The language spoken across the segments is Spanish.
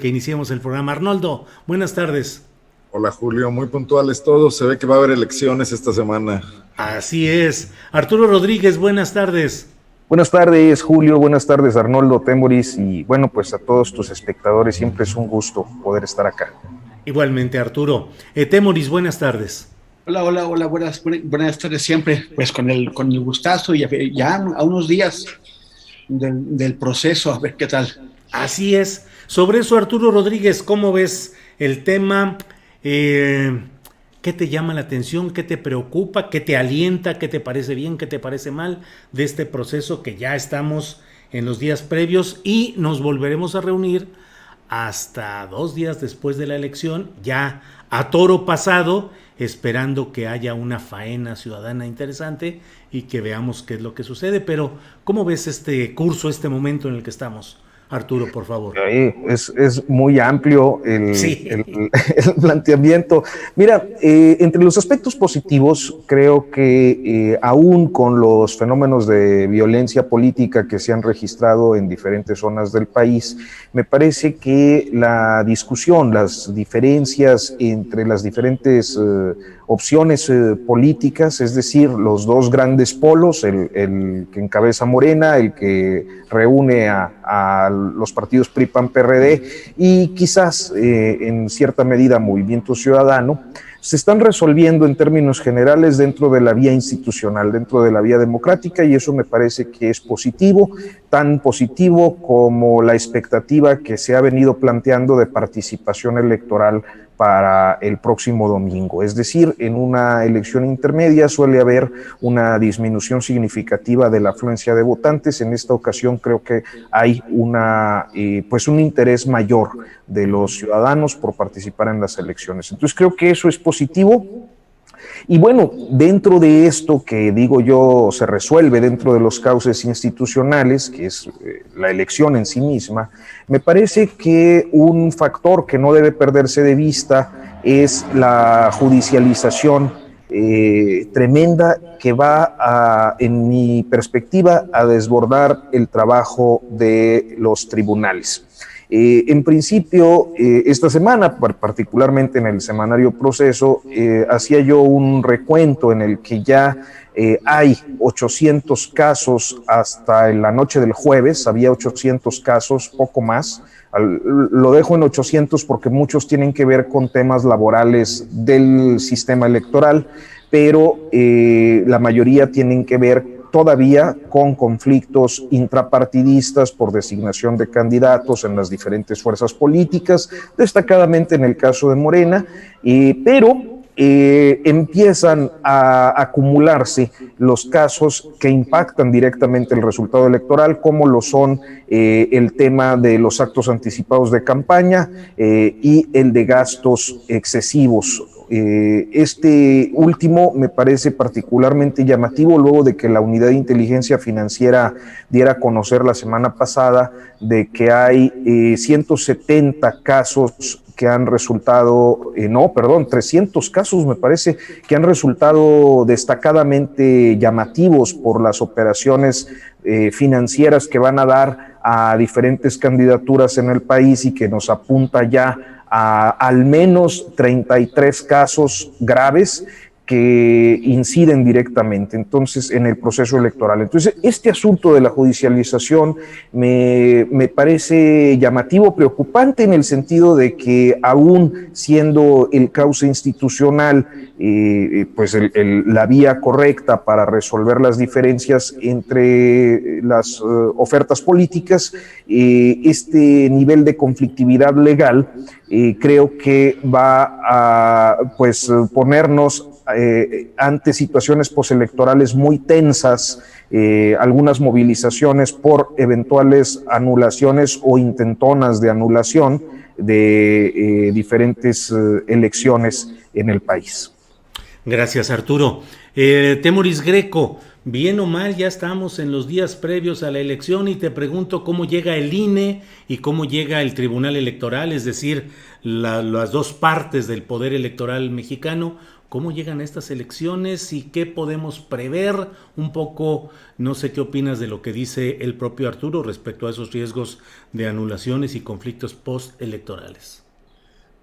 Que iniciemos el programa. Arnoldo, buenas tardes. Hola Julio, muy puntuales todos. Se ve que va a haber elecciones esta semana. Así es. Arturo Rodríguez, buenas tardes. Buenas tardes, Julio. Buenas tardes, Arnoldo, Temoris. Y bueno, pues a todos tus espectadores, siempre es un gusto poder estar acá. Igualmente, Arturo. Temoris, buenas tardes. Hola, buenas tardes siempre, pues con el gustazo y ya a unos días del proceso, a ver qué tal. Así es. Sobre eso, Arturo Rodríguez, ¿cómo ves el tema? ¿Qué te llama la atención? ¿Qué te preocupa? ¿Qué te alienta? ¿Qué te parece bien? ¿Qué te parece mal de este proceso que ya estamos en los días previos y nos volveremos a reunir hasta 2 días después de la elección, ya a toro pasado, esperando que haya una faena ciudadana interesante y que veamos qué es lo que sucede? Pero, ¿cómo ves este curso, este momento en el que estamos? Arturo, por favor. Es muy amplio Sí. el planteamiento. Mira, entre los aspectos positivos, creo que aún con los fenómenos de violencia política que se han registrado en diferentes zonas del país, me parece que la discusión, las diferencias entre las diferentes opciones políticas, es decir, los dos grandes polos, el que encabeza Morena, el que reúne a los partidos PRI, PAN, PRD y quizás en cierta medida Movimiento Ciudadano, se están resolviendo en términos generales dentro de la vía institucional, dentro de la vía democrática, y eso me parece que es positivo, tan positivo como la expectativa que se ha venido planteando de participación electoral para el próximo domingo. Es decir, en una elección intermedia suele haber una disminución significativa de la afluencia de votantes. En esta ocasión creo que hay pues un interés mayor de los ciudadanos por participar en las elecciones. Entonces creo que eso es positivo. Y bueno, dentro de esto que digo yo se resuelve dentro de los cauces institucionales, que es la elección en sí misma, me parece que un factor que no debe perderse de vista es la judicialización tremenda que va en mi perspectiva, a desbordar el trabajo de los tribunales. En principio, esta semana, particularmente en el semanario Proceso, hacía yo un recuento en el que ya hay 800 casos hasta en la noche del jueves, había 800 casos, poco más. Lo dejo en 800 porque muchos tienen que ver con temas laborales del sistema electoral, pero la mayoría tienen que ver todavía con conflictos intrapartidistas por designación de candidatos en las diferentes fuerzas políticas, destacadamente en el caso de Morena, pero empiezan a acumularse los casos que impactan directamente el resultado electoral, como lo son el tema de los actos anticipados de campaña y el de gastos excesivos. Este último me parece particularmente llamativo luego de que la Unidad de Inteligencia Financiera diera a conocer la semana pasada de que hay 170 casos que han resultado, 300 casos me parece que han resultado destacadamente llamativos por las operaciones financieras que van a dar a diferentes candidaturas en el país y que nos apunta ya a al menos 33 casos graves que inciden directamente entonces en el proceso electoral. Entonces, este asunto de la judicialización me parece llamativo, preocupante en el sentido de que aún siendo el cauce institucional pues la vía correcta para resolver las diferencias entre las ofertas políticas, este nivel de conflictividad legal creo que va a pues ponernos ante situaciones postelectorales muy tensas, algunas movilizaciones por eventuales anulaciones o intentonas de anulación de diferentes elecciones en el país. Gracias, Arturo. Temoris Greco, bien o mal, ya estamos en los días previos a la elección y te pregunto cómo llega el INE y cómo llega el Tribunal Electoral, es decir, las dos partes del poder electoral mexicano, cómo llegan a estas elecciones y qué podemos prever un poco. No sé qué opinas de lo que dice el propio Arturo respecto a esos riesgos de anulaciones y conflictos postelectorales.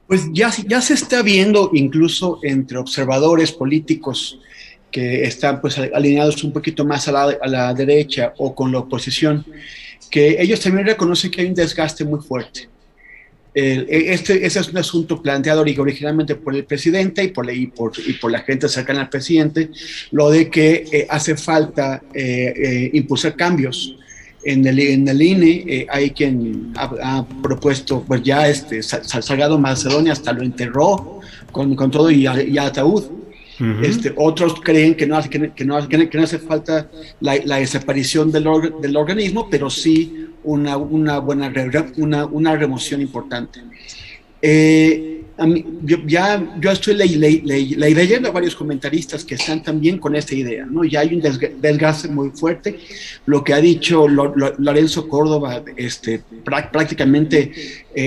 Pues ya se está viendo incluso entre observadores políticos que están pues alineados un poquito más a la derecha o con la oposición, que ellos también reconocen que hay un desgaste muy fuerte. Ese es un asunto planteado originalmente por el presidente y por la gente cercana al presidente, lo de que hace falta impulsar cambios. En el INE hay quien ha propuesto, pues ya Salgado Macedonio hasta lo enterró con todo y ataúd. Otros creen que no hace falta la desaparición del organismo, pero sí una remoción importante. Yo estoy leyendo a varios comentaristas que están también con esta idea, ¿no? Ya hay un desgaste muy fuerte. Lo que ha dicho Lorenzo Córdoba, prácticamente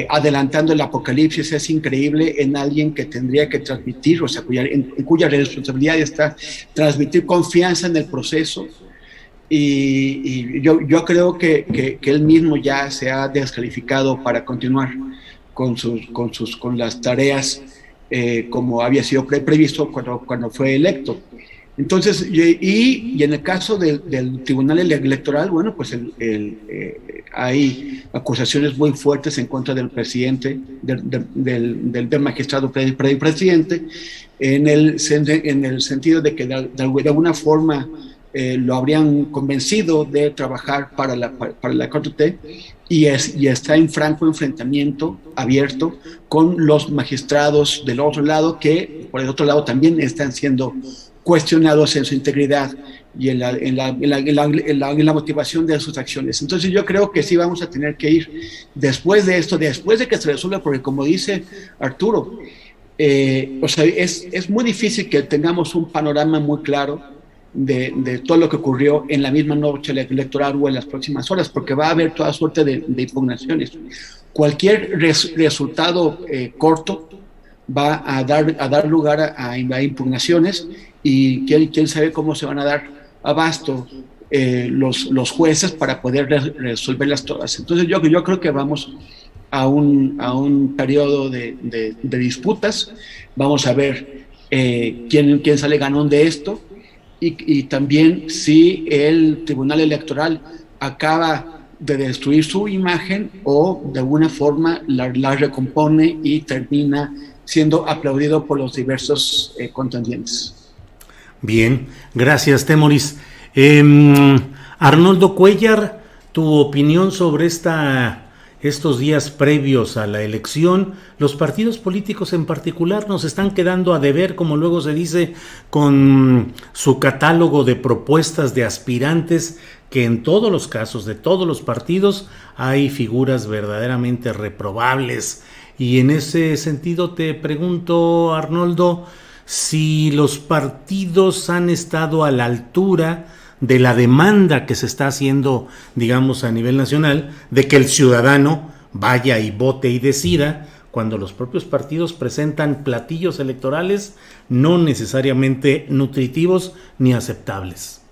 adelantando el apocalipsis, es increíble en alguien que tendría que transmitir, o sea, cuya responsabilidad está transmitir confianza en el proceso. Y yo creo que él mismo ya se ha descalificado para continuar con las tareas como había sido previsto cuando fue electo. Entonces, y en el caso del Tribunal Electoral, bueno, pues hay acusaciones muy fuertes en contra del presidente, del magistrado presidente, en el sentido de que de alguna forma lo habrían convencido de trabajar para la 4T y está en franco enfrentamiento abierto con los magistrados del otro lado, que por el otro lado también están siendo cuestionados en su integridad y en la motivación de sus acciones. Entonces yo creo que sí vamos a tener que ir después de esto, después de que se resuelva, porque como dice Arturo, o sea, es muy difícil que tengamos un panorama muy claro de todo lo que ocurrió en la misma noche electoral o en las próximas horas, porque va a haber toda suerte de impugnaciones. Cualquier resultado corto va a dar lugar a impugnaciones, y quién sabe cómo se van a dar abasto los jueces para poder resolverlas todas. Entonces yo creo que vamos a un periodo de disputas. Vamos a ver quién sale ganón de esto. Y también si el Tribunal Electoral acaba de destruir su imagen o de alguna forma la recompone y termina siendo aplaudido por los diversos contendientes. Bien, gracias, Temoris. Arnoldo Cuellar, tu opinión sobre estos días previos a la elección. Los partidos políticos en particular nos están quedando a deber, como luego se dice, con su catálogo de propuestas de aspirantes, que en todos los casos de todos los partidos hay figuras verdaderamente reprobables. Y en ese sentido te pregunto, Arnoldo, si los partidos han estado a la altura de la demanda que se está haciendo, digamos, a nivel nacional, de que el ciudadano vaya y vote y decida, cuando los propios partidos presentan platillos electorales no necesariamente nutritivos ni aceptables.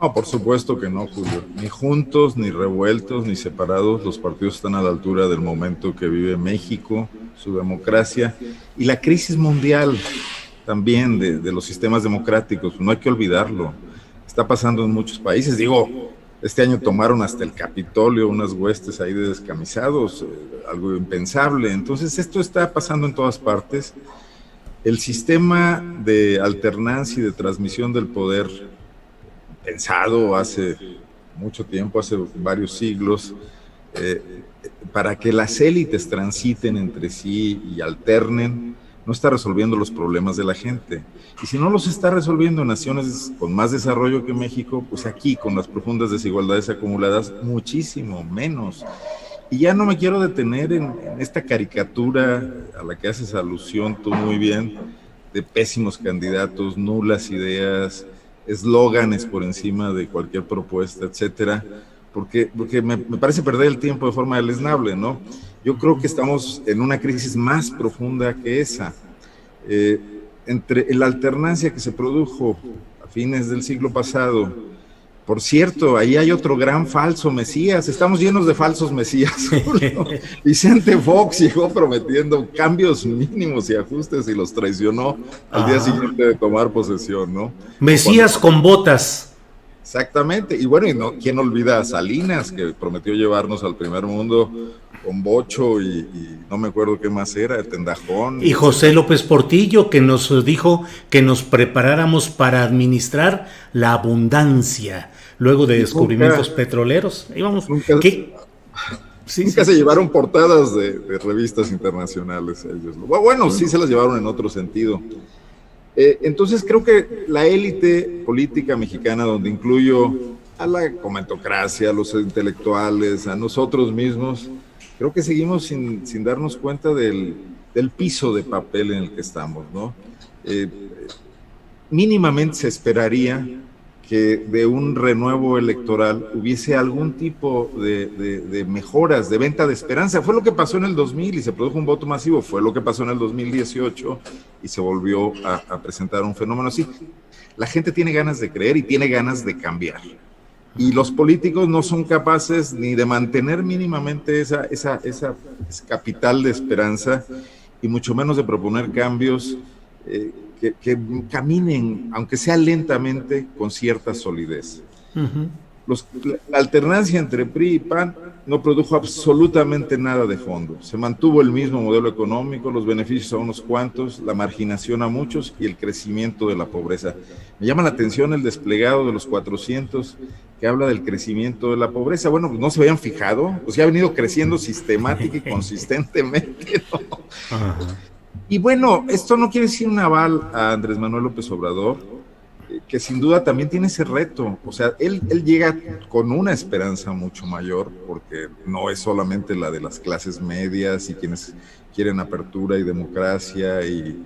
No, por supuesto que no, Julio. Ni juntos, ni revueltos, ni separados, los partidos están a la altura del momento que vive México, su democracia y la crisis mundial también de los sistemas democráticos. No hay que olvidarlo. Está pasando en muchos países. Digo, este año tomaron hasta el Capitolio unas huestes ahí de descamisados, algo impensable. Entonces esto está pasando en todas partes. El sistema de alternancia y de transmisión del poder, pensado hace mucho tiempo, hace varios siglos, para que las élites transiten entre sí y alternen, no está resolviendo los problemas de la gente. Y si no los está resolviendo en naciones con más desarrollo que México, pues aquí, con las profundas desigualdades acumuladas, muchísimo menos. Y ya no me quiero detener en esta caricatura a la que haces alusión tú muy bien, de pésimos candidatos, nulas ideas, eslóganes por encima de cualquier propuesta, etcétera, porque me parece perder el tiempo de forma deleznable, ¿no? Yo creo que estamos en una crisis más profunda que esa. entre la alternancia que se produjo a fines del siglo pasado. Por cierto, ahí hay otro gran falso mesías. Estamos llenos de falsos mesías. Vicente Fox llegó prometiendo cambios mínimos y ajustes y los traicionó al día siguiente de tomar posesión, ¿no? Mesías con botas. Exactamente. Y bueno, ¿quién olvida a Salinas, que prometió llevarnos al primer mundo con bocho y no me acuerdo qué más era, el tendajón? Y José López Portillo, que nos dijo que nos preparáramos para administrar la abundancia luego de descubrimientos petroleros. Íbamos, nunca se llevaron portadas de revistas internacionales ellos. Bueno, sí se las llevaron en otro sentido. Entonces creo que la élite política mexicana, donde incluyo a la comentocracia, a los intelectuales, a nosotros mismos, creo que seguimos sin darnos cuenta del piso de papel en el que estamos, ¿no? Mínimamente se esperaría que de un renuevo electoral hubiese algún tipo de mejoras, de venta de esperanza. Fue lo que pasó en el 2000 y se produjo un voto masivo, fue lo que pasó en el 2018 y se volvió a presentar un fenómeno así. La gente tiene ganas de creer y tiene ganas de cambiar. Y los políticos no son capaces ni de mantener mínimamente esa capital de esperanza y mucho menos de proponer cambios que caminen, aunque sea lentamente, con cierta solidez. La alternancia entre PRI y PAN no produjo absolutamente nada de fondo. Se mantuvo el mismo modelo económico, los beneficios a unos cuantos, la marginación a muchos y el crecimiento de la pobreza. Me llama la atención el desplegado de los 400 que habla del crecimiento de la pobreza. Bueno, pues no se habían fijado, pues ya ha venido creciendo sistemática y consistentemente, ¿no? Y bueno, esto no quiere decir un aval a Andrés Manuel López Obrador, que sin duda también tiene ese reto. O sea, él llega con una esperanza mucho mayor, porque no es solamente la de las clases medias y quienes quieren apertura y democracia y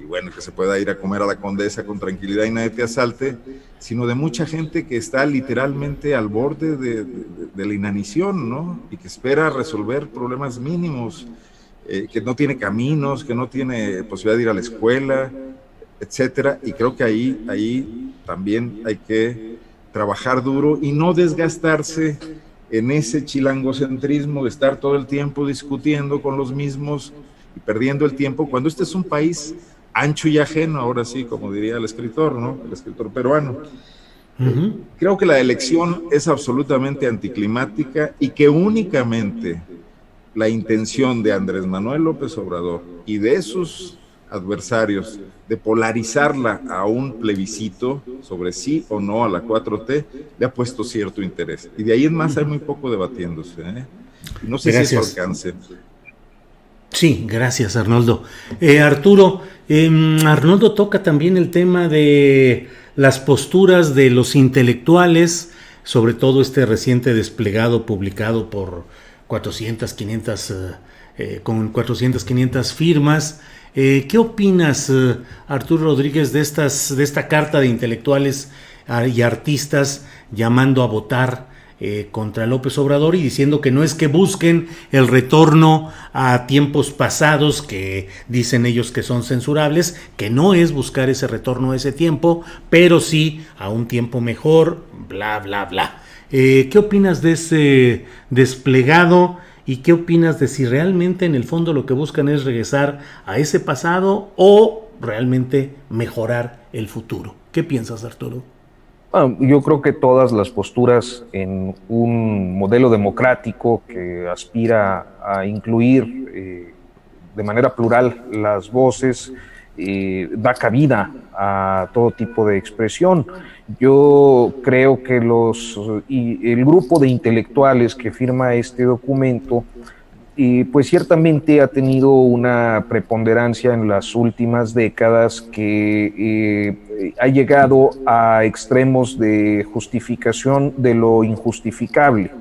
bueno, que se pueda ir a comer a la Condesa con tranquilidad y nadie te asalte, sino de mucha gente que está literalmente al borde de la inanición, ¿no? Y que espera resolver problemas mínimos, que no tiene caminos, que no tiene posibilidad de ir a la escuela, etcétera. Y creo que ahí también hay que trabajar duro y no desgastarse en ese chilangocentrismo de estar todo el tiempo discutiendo con los mismos y perdiendo el tiempo, cuando este es un país ancho y ajeno, ahora sí, como diría el escritor, ¿no? El escritor peruano. Creo que la elección es absolutamente anticlimática y que únicamente la intención de Andrés Manuel López Obrador y de sus adversarios de polarizarla a un plebiscito sobre sí o no a la 4T le ha puesto cierto interés. Y de ahí en más hay muy poco debatiéndose, ¿eh? Y no sé si eso alcance. Sí, gracias, Arnoldo. Arturo, Arnoldo toca también el tema de las posturas de los intelectuales, sobre todo este reciente desplegado publicado por 400, 500, con 400, 500 firmas. ¿Qué opinas, Arturo Rodríguez, de esta carta de intelectuales y artistas llamando a votar contra López Obrador y diciendo que no es que busquen el retorno a tiempos pasados que dicen ellos que son censurables, que no es buscar ese retorno a ese tiempo, pero sí a un tiempo mejor, bla, bla, bla? ¿Qué opinas de ese desplegado y qué opinas de si realmente en el fondo lo que buscan es regresar a ese pasado o realmente mejorar el futuro? ¿Qué piensas, Arturo? Bueno, yo creo que todas las posturas en un modelo democrático que aspira a incluir de manera plural las voces, da cabida a todo tipo de expresión. Yo creo que el grupo de intelectuales que firma este documento pues ciertamente ha tenido una preponderancia en las últimas décadas que ha llegado a extremos de justificación de lo injustificable,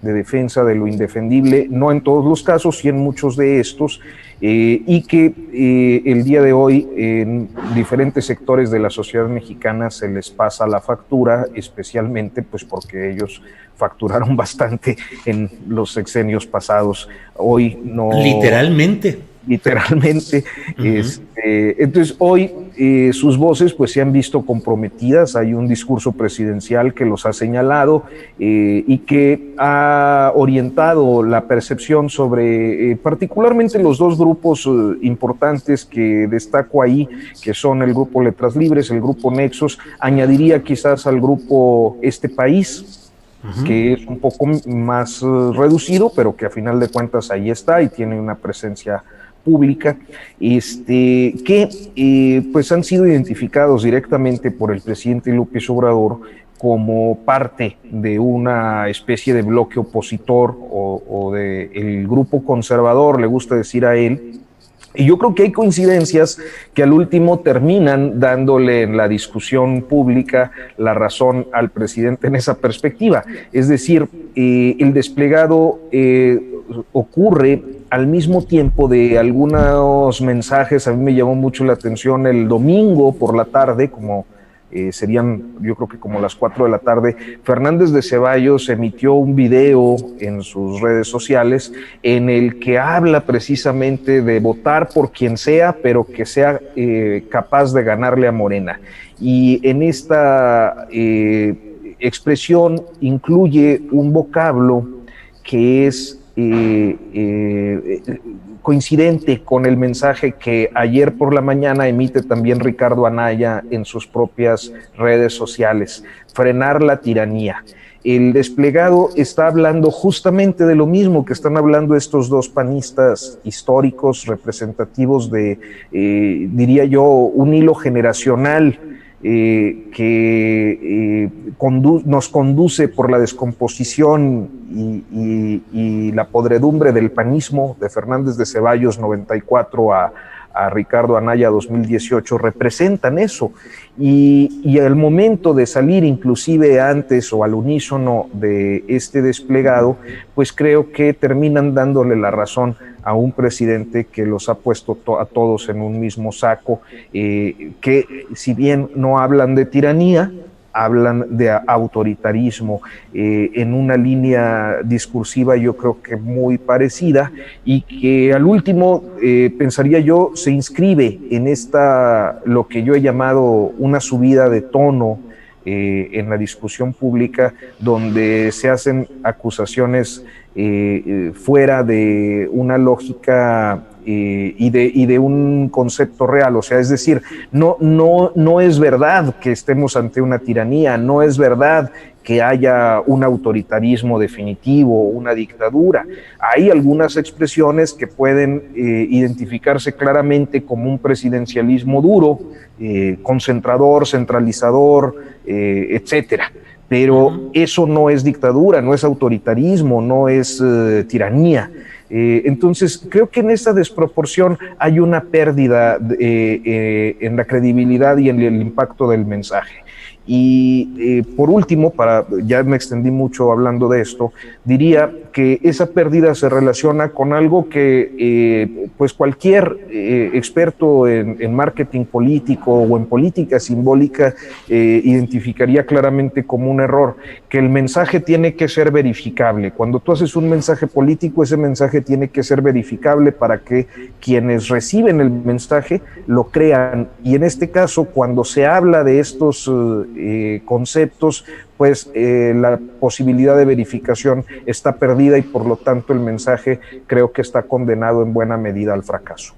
de defensa de lo indefendible, no en todos los casos, sí en muchos de estos, y que el día de hoy en diferentes sectores de la sociedad mexicana se les pasa la factura, especialmente pues porque ellos facturaron bastante en los sexenios pasados. Hoy no... Literalmente. literalmente. Entonces hoy sus voces pues se han visto comprometidas. Hay un discurso presidencial que los ha señalado y que ha orientado la percepción sobre particularmente los dos grupos importantes que destaco ahí, que son el grupo Letras Libres, el grupo Nexos. Añadiría quizás al grupo Este País, que es un poco más reducido, pero que a final de cuentas ahí está y tiene una presencia pública, que pues han sido identificados directamente por el presidente López Obrador como parte de una especie de bloque opositor o de el grupo conservador, le gusta decir a él. Y yo creo que hay coincidencias que al último terminan dándole en la discusión pública la razón al presidente en esa perspectiva. Es decir, el desplegado ocurre al mismo tiempo de algunos mensajes. A mí me llamó mucho la atención el domingo por la tarde, como serían yo creo que como las 4 de la tarde, Fernández de Ceballos emitió un video en sus redes sociales en el que habla precisamente de votar por quien sea, pero que sea capaz de ganarle a Morena. Y en esta expresión incluye un vocablo que es coincidente con el mensaje que ayer por la mañana emite también Ricardo Anaya en sus propias redes sociales: frenar la tiranía. El desplegado está hablando justamente de lo mismo que están hablando estos dos panistas históricos, representativos de, diría yo, un hilo generacional que nos conduce por la descomposición y la podredumbre del panismo, de Fernández de Ceballos 94 a Ricardo Anaya 2018, representan eso. Y al momento de salir, inclusive antes o al unísono de este desplegado, pues creo que terminan dándole la razón a un presidente que los ha puesto a todos en un mismo saco, que si bien no hablan de tiranía, hablan de autoritarismo, en una línea discursiva yo creo que muy parecida, y que al último, pensaría yo, se inscribe en esta, lo que yo he llamado una subida de tono en la discusión pública, donde se hacen acusaciones fuera de una lógica y de un concepto real. O sea, es decir, no es verdad que estemos ante una tiranía, no es verdad que haya un autoritarismo definitivo, una dictadura. Hay algunas expresiones que pueden identificarse claramente como un presidencialismo duro, concentrador, centralizador, etcétera. Pero eso no es dictadura, no es autoritarismo, no es tiranía. Entonces, creo que en esa desproporción hay una pérdida en la credibilidad y en el impacto del mensaje. Y por último, ya me extendí mucho hablando de esto, diría que esa pérdida se relaciona con algo que pues cualquier experto en marketing político o en política simbólica identificaría claramente como un error, que el mensaje tiene que ser verificable. Cuando tú haces un mensaje político, ese mensaje tiene que ser verificable para que quienes reciben el mensaje lo crean. Y en este caso, cuando se habla de estos conceptos, pues la posibilidad de verificación está perdida y por lo tanto el mensaje creo que está condenado en buena medida al fracaso.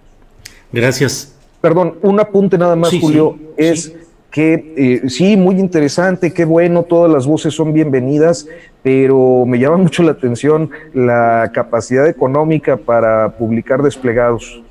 Gracias. Perdón, un apunte nada más, sí, Julio, sí, es sí. Que sí, muy interesante, qué bueno, todas las voces son bienvenidas, pero me llama mucho la atención la capacidad económica para publicar desplegados.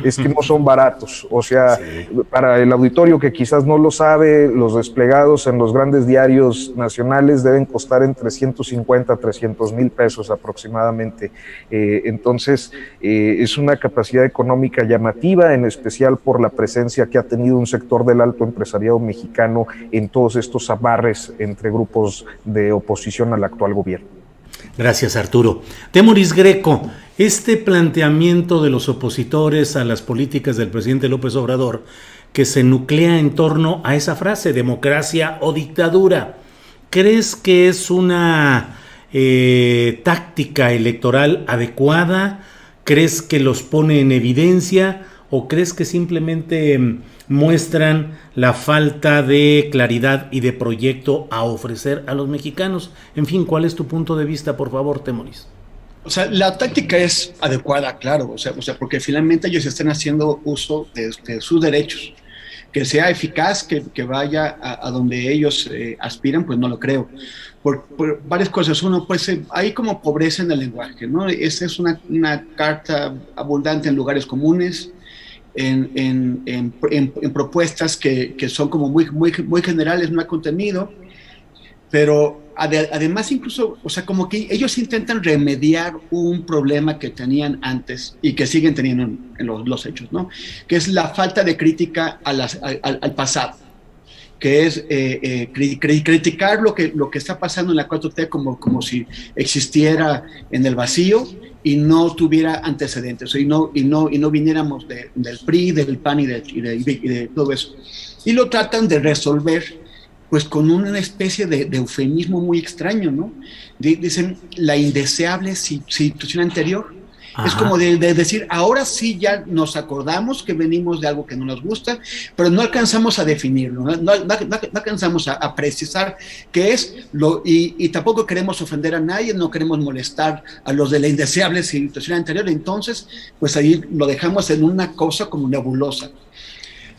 Es que no son baratos, o sea, sí. Para el auditorio que quizás no lo sabe, los desplegados en los grandes diarios nacionales deben costar entre 150 a 300 mil pesos aproximadamente. Entonces, es una capacidad económica llamativa, en especial por la presencia que ha tenido un sector del alto empresariado mexicano en todos estos amarres entre grupos de oposición al actual gobierno. Gracias, Arturo. Temoris Greco, este planteamiento de los opositores a las políticas del presidente López Obrador, que se nuclea en torno a esa frase, democracia o dictadura, ¿crees que es una táctica electoral adecuada? ¿Crees que los pone en evidencia o crees que simplemente muestran la falta de claridad y de proyecto a ofrecer a los mexicanos? En fin, ¿cuál es tu punto de vista, por favor, Temoris? O sea, la táctica es adecuada, claro, o sea, porque finalmente ellos están haciendo uso de sus derechos. Que sea eficaz, que vaya a donde ellos aspiran, pues no lo creo. Por varias cosas. Uno, pues hay como pobreza en el lenguaje, ¿no? Esa es una carta abundante en lugares comunes, en propuestas que son como muy generales, no hay contenido, pero además incluso, o sea, como que ellos intentan remediar un problema que tenían antes y que siguen teniendo en los hechos, ¿no? Que es la falta de crítica al pasado, que es criticar lo que está pasando en la 4T como si existiera en el vacío y no tuviera antecedentes, y no viniéramos del PRI, del PAN y de todo eso. Y lo tratan de resolver pues con una especie de eufemismo muy extraño, ¿no? Dicen la indeseable situación anterior. Ajá. Es como de decir, ahora sí ya nos acordamos que venimos de algo que no nos gusta, pero no alcanzamos a definirlo, no alcanzamos a precisar qué es, y tampoco queremos ofender a nadie, no queremos molestar a los de la indeseable situación anterior, entonces pues ahí lo dejamos en una cosa como nebulosa.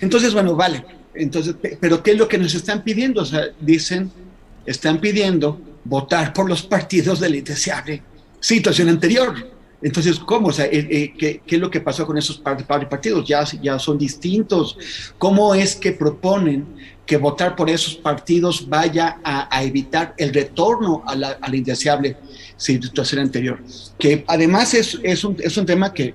Entonces, bueno, vale. Entonces, pero ¿qué es lo que nos están pidiendo? O sea, están pidiendo votar por los partidos de la indeseable situación anterior. Entonces, ¿cómo? O sea, ¿qué es lo que pasó con esos partidos? Ya son distintos. ¿Cómo es que proponen que votar por esos partidos vaya a evitar el retorno a la indeseable situación anterior? Que además es un tema que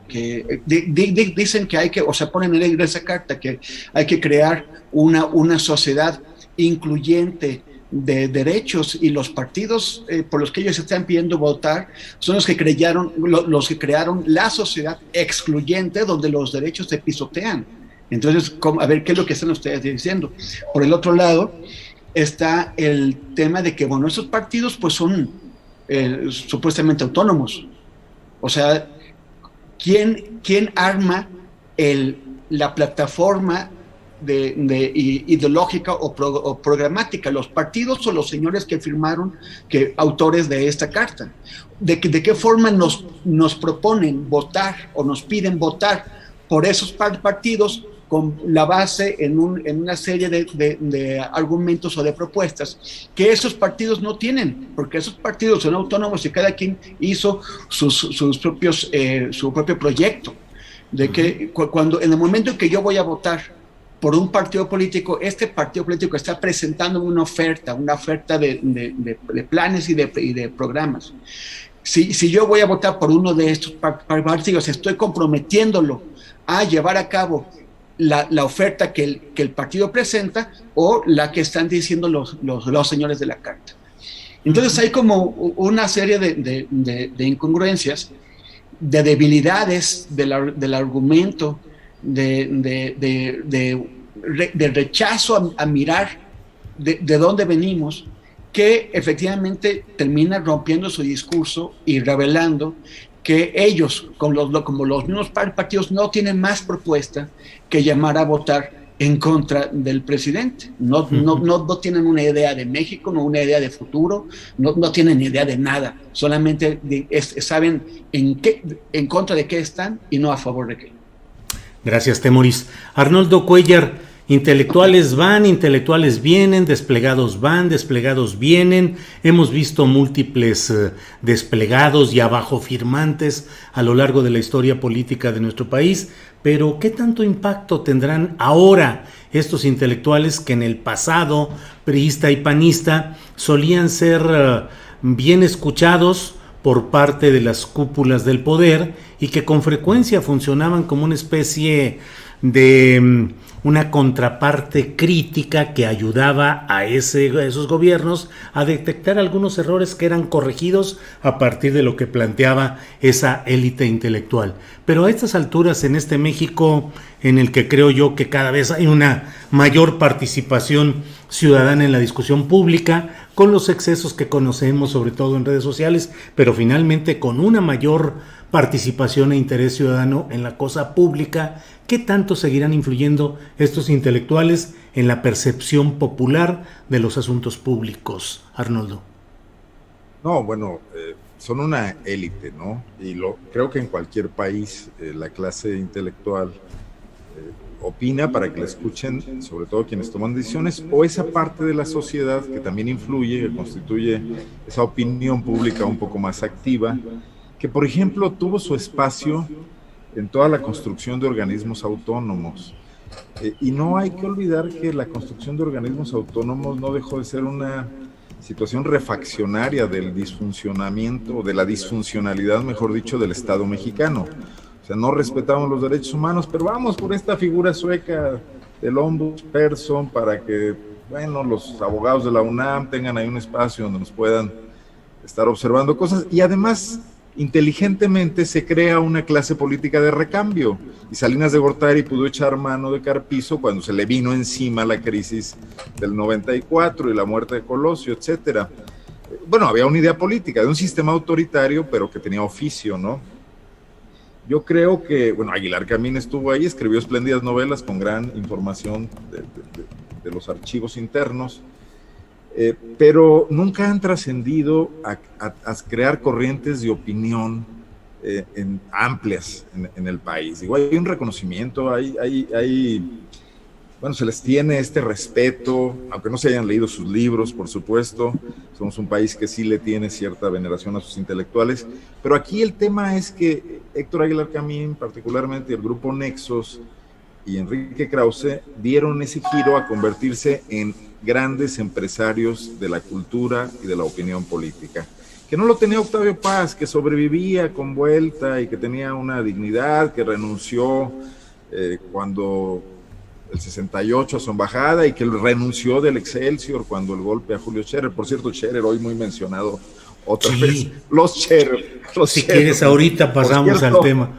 dicen que hay que, o sea, ponen en esa carta que hay que crear una sociedad incluyente de derechos, y los partidos por los que ellos están pidiendo votar son los que crearon la sociedad excluyente donde los derechos se pisotean. Entonces, a ver, ¿qué es lo que están ustedes diciendo? Por el otro lado está el tema de que, bueno, esos partidos pues son supuestamente autónomos. O sea, ¿quién arma la plataforma ideológica o programática? ¿Los partidos o los señores que firmaron, autores de esta carta? ¿De qué forma nos proponen votar o nos piden votar por esos partidos con la base en una serie de argumentos o de propuestas que esos partidos no tienen, porque esos partidos son autónomos y cada quien hizo su propio proyecto? De que cuando en el momento en que yo voy a votar por un partido político, este partido político está presentando una oferta de planes y de programas. Si yo voy a votar por uno de estos partidos, estoy comprometiéndolo a llevar a cabo la oferta que el partido presenta o la que están diciendo los señores de la carta. Entonces hay como una serie de incongruencias, de debilidades del argumento, de rechazo a mirar de dónde venimos, que efectivamente termina rompiendo su discurso y revelando que ellos, como los mismos partidos, no tienen más propuesta que llamar a votar en contra del presidente. No tienen una idea de México, no una idea de futuro, no tienen idea de nada, solamente saben en contra de qué están y no a favor de qué. Gracias, Temoris. Arnoldo Cuellar, intelectuales van, intelectuales vienen, desplegados van, desplegados vienen. Hemos visto múltiples desplegados y abajo firmantes a lo largo de la historia política de nuestro país, pero ¿qué tanto impacto tendrán ahora estos intelectuales que en el pasado priista y panista solían ser bien escuchados por parte de las cúpulas del poder y que con frecuencia funcionaban como una especie de una contraparte crítica que ayudaba a esos gobiernos a detectar algunos errores que eran corregidos a partir de lo que planteaba esa élite intelectual? Pero a estas alturas, en este México en el que creo yo que cada vez hay una mayor participación ciudadana en la discusión pública, con los excesos que conocemos, sobre todo en redes sociales, pero finalmente con una mayor participación e interés ciudadano en la cosa pública. ¿Qué tanto seguirán influyendo estos intelectuales en la percepción popular de los asuntos públicos, Arnoldo? No, bueno, son una élite, ¿no? Y creo que en cualquier país la clase intelectual opina para que la escuchen, sobre todo quienes toman decisiones, o esa parte de la sociedad que también influye, que constituye esa opinión pública un poco más activa, que por ejemplo tuvo su espacio en toda la construcción de organismos autónomos. Y no hay que olvidar que la construcción de organismos autónomos no dejó de ser una situación refaccionaria del disfuncionamiento, o de la disfuncionalidad, mejor dicho, del Estado mexicano. O sea, no respetamos los derechos humanos, pero vamos por esta figura sueca del ombudsperson para que, bueno, los abogados de la UNAM tengan ahí un espacio donde nos puedan estar observando cosas, y además inteligentemente se crea una clase política de recambio, y Salinas de Gortari pudo echar mano de Carpizo cuando se le vino encima la crisis del 94 y la muerte de Colosio, etcétera. Bueno, había una idea política de un sistema autoritario, pero que tenía oficio, ¿no? Yo creo que, bueno, Aguilar Camín estuvo ahí, escribió espléndidas novelas con gran información de los archivos internos, pero nunca han trascendido a crear corrientes de opinión amplias en el país. Digo, hay un reconocimiento, bueno, se les tiene este respeto, aunque no se hayan leído sus libros, por supuesto. Somos un país que sí le tiene cierta veneración a sus intelectuales, pero aquí el tema es que Héctor Aguilar Camín, particularmente el grupo Nexos y Enrique Krause, dieron ese giro a convertirse en grandes empresarios de la cultura y de la opinión política, que no lo tenía Octavio Paz, que sobrevivía con vuelta y que tenía una dignidad, que renunció cuando el 68 a su embajada, y que renunció del Excelsior cuando el golpe a Julio Scherer. Por cierto, Scherer hoy muy mencionado otra vez. Los Scherer. Si quieres, ahorita pasamos al tema.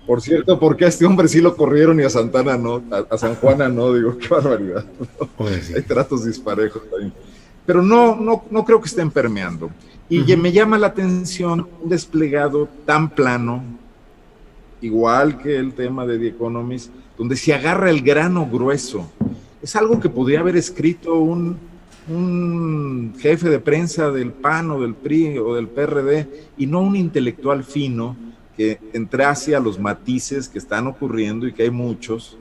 Por cierto, porque a este hombre sí lo corrieron y a Santana no, a San Juana no, digo, qué barbaridad. Sí. Hay tratos disparejos ahí. Pero no creo que estén permeando. Y me llama la atención un desplegado tan plano, igual que el tema de The Economist, donde se agarra el grano grueso. Es algo que podría haber escrito un jefe de prensa del PAN o del PRI o del PRD, y no un intelectual fino que entrase a los matices que están ocurriendo, y que hay muchos,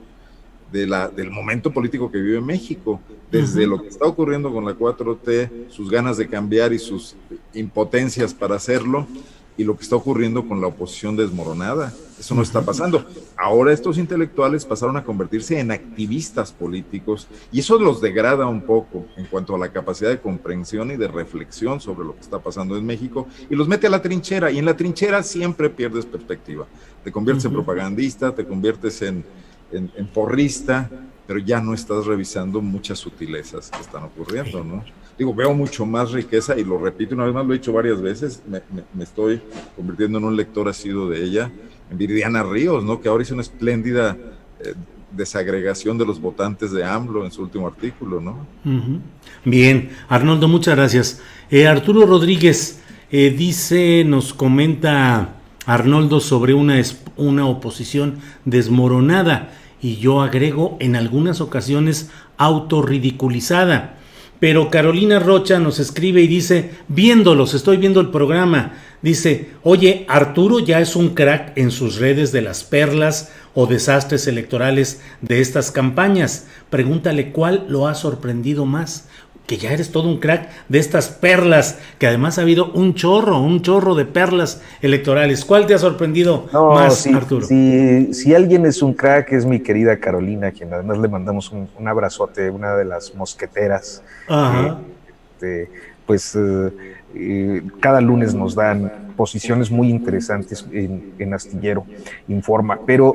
del momento político que vive México, desde lo que está ocurriendo con la 4T, sus ganas de cambiar y sus impotencias para hacerlo, y lo que está ocurriendo con la oposición desmoronada. Eso no está pasando. Ahora estos intelectuales pasaron a convertirse en activistas políticos, y eso los degrada un poco en cuanto a la capacidad de comprensión y de reflexión sobre lo que está pasando en México, y los mete a la trinchera, y en la trinchera siempre pierdes perspectiva. Te conviertes en propagandista, te conviertes en porrista, pero ya no estás revisando muchas sutilezas que están ocurriendo, ¿no? Digo, veo mucho más riqueza, y lo repito una vez más, lo he dicho varias veces, me estoy convirtiendo en un lector asiduo de ella, en Viridiana Ríos, ¿no? Que ahora hizo una espléndida desagregación de los votantes de AMLO en su último artículo, ¿no? Bien, Arnoldo, muchas gracias. Arturo Rodríguez nos comenta Arnoldo sobre una oposición desmoronada, y yo agrego, en algunas ocasiones autorridiculizada. Pero Carolina Rocha nos escribe y dice, estoy viendo el programa, dice, oye, Arturo ya es un crack en sus redes de las perlas o desastres electorales de estas campañas. Pregúntale cuál lo ha sorprendido más, que ya eres todo un crack de estas perlas, que además ha habido un chorro de perlas electorales. ¿Cuál te ha sorprendido más, Arturo? Si alguien es un crack, es mi querida Carolina, a quien además le mandamos un abrazote, una de las mosqueteras. Cada lunes nos dan posiciones muy interesantes en Astillero Informa, pero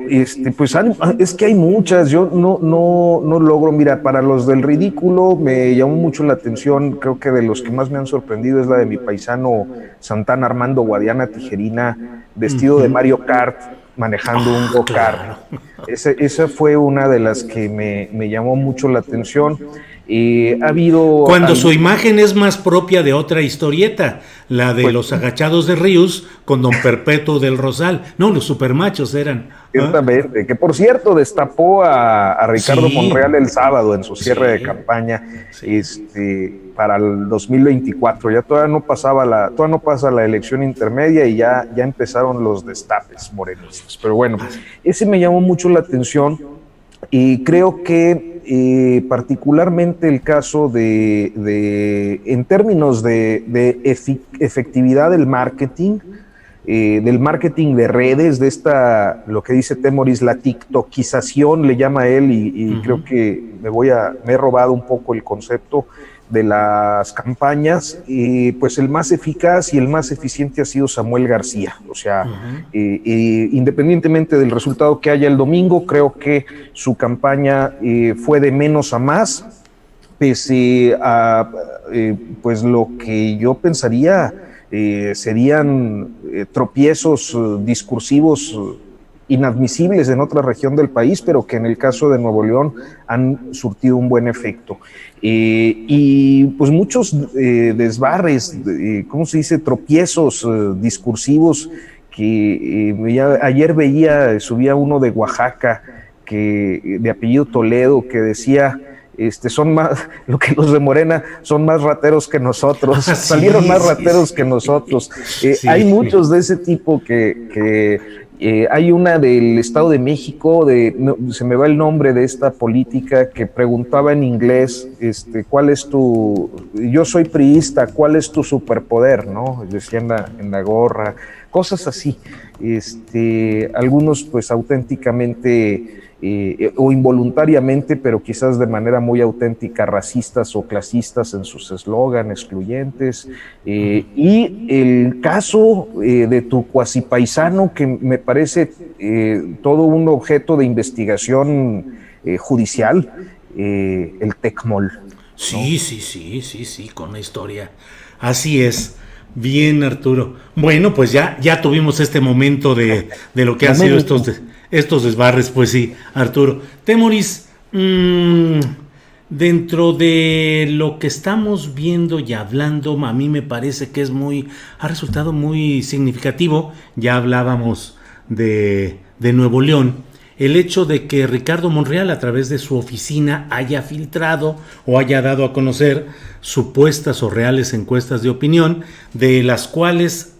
pues es que hay muchas. Yo no logro, mira, para los del ridículo me llamó mucho la atención. Creo que de los que más me han sorprendido es la de mi paisano Santana Armando Guadiana Tijerina, vestido de Mario Kart, manejando un go-kart. Esa fue una de las que me llamó mucho la atención. Ha habido... Cuando su imagen es más propia de otra historieta, la de Pues- los agachados de Ríos con Don Perpetuo del Rosal. No, los supermachos eran. Ciertamente, que por cierto destapó a Ricardo Sí. Monreal el sábado en su cierre de Sí. campaña Sí. para el 2024. Ya todavía no pasa la elección intermedia y ya empezaron los destapes morenistas. Pero bueno, ese me llamó mucho la atención y creo que particularmente el caso en términos de efectividad del marketing de redes, de lo que dice Temoris, la tiktokización le llama él, y creo que me he robado un poco el concepto de las campañas, pues el más eficaz y el más eficiente ha sido Samuel García. O sea, independientemente del resultado que haya el domingo, creo que su campaña fue de menos a más, pese a pues lo que yo pensaría serían tropiezos discursivos inadmisibles en otra región del país, pero que en el caso de Nuevo León han surtido un buen efecto. Y pues muchos desbarres, ¿cómo se dice? Tropiezos discursivos que ayer subía uno de Oaxaca, de apellido Toledo, que decía... lo que los de Morena son más rateros que nosotros, salieron más rateros que nosotros. Hay muchos de ese tipo que hay una del Estado de México, se me va el nombre de esta política, que preguntaba en inglés, yo soy priista, ¿cuál es tu superpoder? ¿No? Decía en la gorra, cosas así. Algunos pues auténticamente o involuntariamente, pero quizás de manera muy auténtica, racistas o clasistas en sus eslogan, excluyentes. Y el caso de tu cuasipaisano, que me parece todo un objeto de investigación judicial, el Tecmol, ¿no? Sí, con la historia. Así es. Bien, Arturo. Bueno, pues ya tuvimos este momento de lo que han sido estos desbarres, pues sí, Arturo. Temoris, dentro de lo que estamos viendo y hablando, a mí me parece que ha resultado muy significativo. Ya hablábamos de Nuevo León. El hecho de que Ricardo Monreal, a través de su oficina, haya filtrado o haya dado a conocer supuestas o reales encuestas de opinión, de las cuales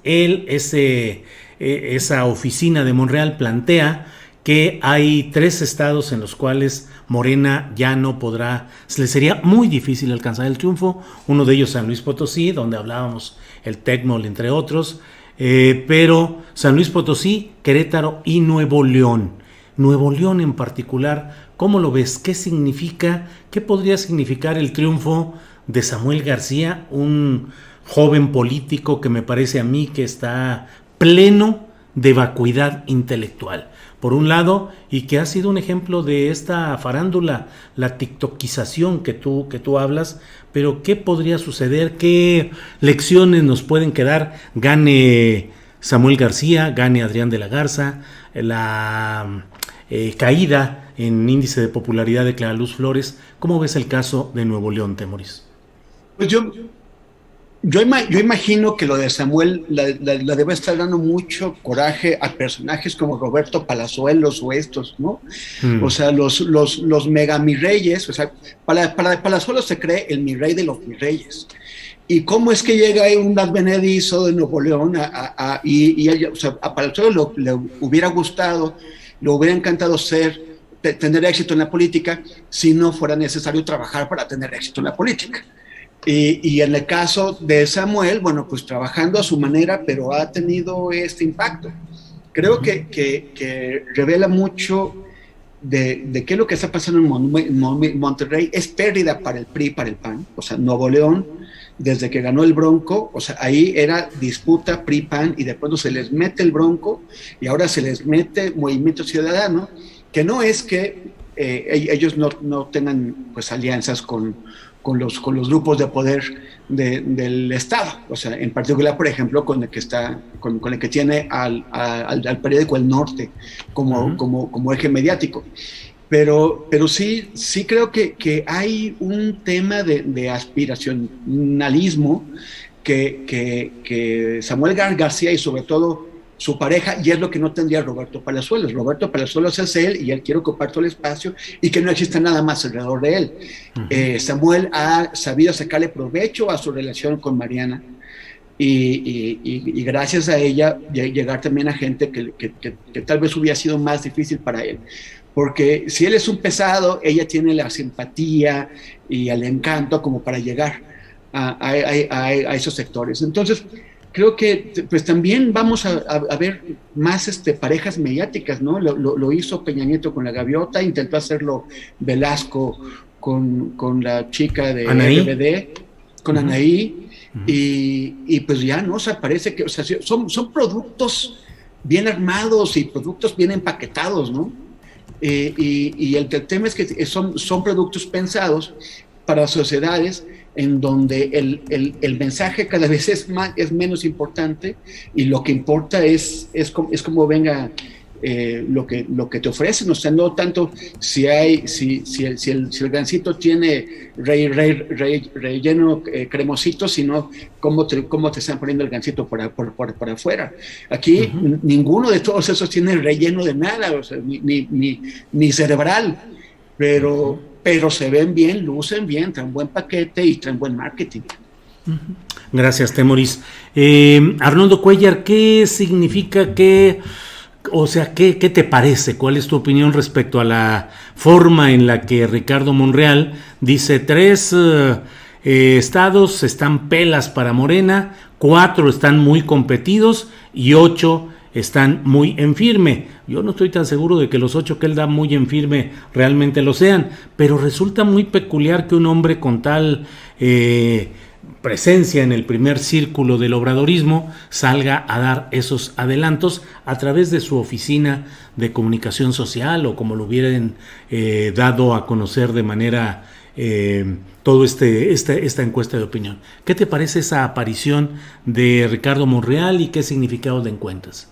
esa oficina de Monreal plantea que hay 3 estados en los cuales Morena ya no podrá, le sería muy difícil alcanzar el triunfo. Uno de ellos San Luis Potosí, donde hablábamos el Tecmol, entre otros, pero San Luis Potosí, Querétaro y Nuevo León. Nuevo León en particular, ¿cómo lo ves? ¿Qué significa? ¿Qué podría significar el triunfo de Samuel García, un joven político que me parece a mí que está pleno de vacuidad intelectual, por un lado, y que ha sido un ejemplo de esta farándula, la tiktokización que tú hablas? Pero ¿qué podría suceder? ¿Qué lecciones nos pueden quedar? Gane Samuel García, gane Adrián de la Garza, la caída en índice de popularidad de Clara Luz Flores. ¿Cómo ves el caso de Nuevo León, Temoris? Pues yo imagino que lo de Samuel la debe estar dando mucho coraje a personajes como Roberto Palazuelos o estos, ¿no? O sea, los mega mirreyes. O sea, Palazuelos se cree el mirrey de los mirreyes. ¿Y cómo es que llega ahí un advenedizo de Nuevo León o sea, a Palazuelos le hubiera gustado, le hubiera encantado tener éxito en la política si no fuera necesario trabajar para tener éxito en la política? Y en el caso de Samuel, bueno, pues trabajando a su manera, pero ha tenido este impacto. Creo que revela mucho de qué es lo que está pasando en Monterrey. Es pérdida para el PRI, para el PAN. O sea, Nuevo León, desde que ganó el Bronco, o sea, ahí era disputa PRI-PAN, y de pronto se les mete el Bronco y ahora se les mete Movimiento Ciudadano, que no es que ellos no tengan pues alianzas con los grupos de poder del Estado. O sea, en particular, por ejemplo, con el que tiene al periódico El Norte como eje mediático. pero sí creo que hay un tema de aspiracionalismo que Samuel García y sobre todo su pareja, y es lo que no tendría Roberto Palazuelos. Roberto Palazuelos es él y él quiere ocupar todo el espacio y que no exista nada más alrededor de él. Samuel ha sabido sacarle provecho a su relación con Mariana y gracias a ella llegar también a gente que tal vez hubiera sido más difícil para él. Porque si él es un pesado, ella tiene la simpatía y el encanto como para llegar a esos sectores. Entonces, creo que pues también vamos a ver más parejas mediáticas, ¿no? Lo hizo Peña Nieto con la Gaviota, intentó hacerlo Velasco con la chica de Anaí. RBD, con Anaí, y pues ya, ¿no? O sea, parece que, o sea, son productos bien armados y productos bien empaquetados, ¿no? Y el tema es que son productos pensados para sociedades en donde el mensaje cada vez es menos importante y lo que importa es como venga lo que te ofrecen. O sea, no tanto si el gansito tiene relleno cremosito, sino cómo te están poniendo el gansito por afuera. Aquí ninguno de todos esos tiene relleno de nada, o sea, ni cerebral, pero se ven bien, lucen bien, traen buen paquete y traen buen marketing. Gracias, Temoris. Arnoldo Cuellar, ¿qué significa ¿qué te parece? ¿Cuál es tu opinión respecto a la forma en la que Ricardo Monreal dice 3 estados están pelas para Morena, 4 están muy competidos y 8 están muy en firme? Yo no estoy tan seguro de que los 8 que él da muy en firme realmente lo sean, pero resulta muy peculiar que un hombre con tal presencia en el primer círculo del obradorismo salga a dar esos adelantos a través de su oficina de comunicación social o como lo hubieran dado a conocer de manera todo esta encuesta de opinión. ¿Qué te parece esa aparición de Ricardo Monreal y qué significado le encuentras?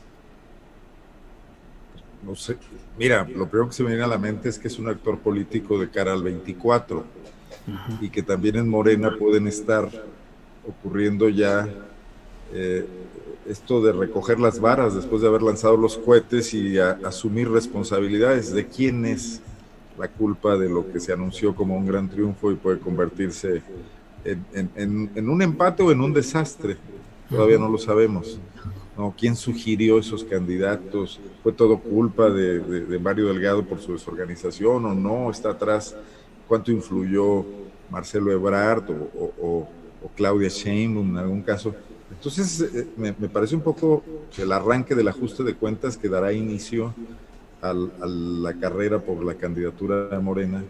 No sé, mira, lo primero que se me viene a la mente es que es un actor político de cara al 24 y que también en Morena pueden estar ocurriendo ya esto de recoger las varas después de haber lanzado los cohetes y asumir responsabilidades de quién es la culpa de lo que se anunció como un gran triunfo y puede convertirse en un empate o en un desastre. Todavía no lo sabemos, ¿no? ¿Quién sugirió esos candidatos? ¿Fue todo culpa de Mario Delgado por su desorganización o no? ¿Está atrás? ¿Cuánto influyó Marcelo Ebrard o Claudia Sheinbaum en algún caso? Entonces me parece un poco el arranque del ajuste de cuentas que dará inicio a la carrera por la candidatura de Morena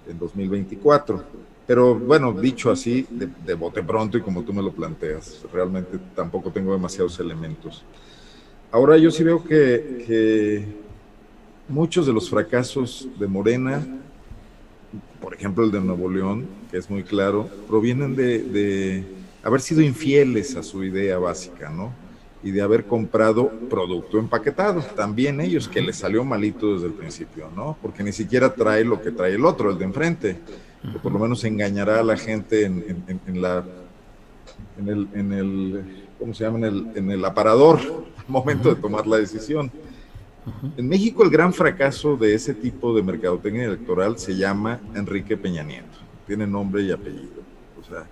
en 2024. Pero bueno, dicho así, de bote pronto y como tú me lo planteas, realmente tampoco tengo demasiados elementos. Ahora yo sí veo que muchos de los fracasos de Morena, por ejemplo el de Nuevo León, que es muy claro, provienen de haber sido infieles a su idea básica, ¿no? Y de haber comprado producto empaquetado, también ellos, que les salió malito desde el principio, ¿no? Porque ni siquiera trae lo que trae el otro, el de enfrente, que por lo menos engañará a la gente en el aparador al momento de tomar la decisión. En México el gran fracaso de ese tipo de mercadotecnia electoral se llama Enrique Peña Nieto, tiene nombre y apellido, o sea,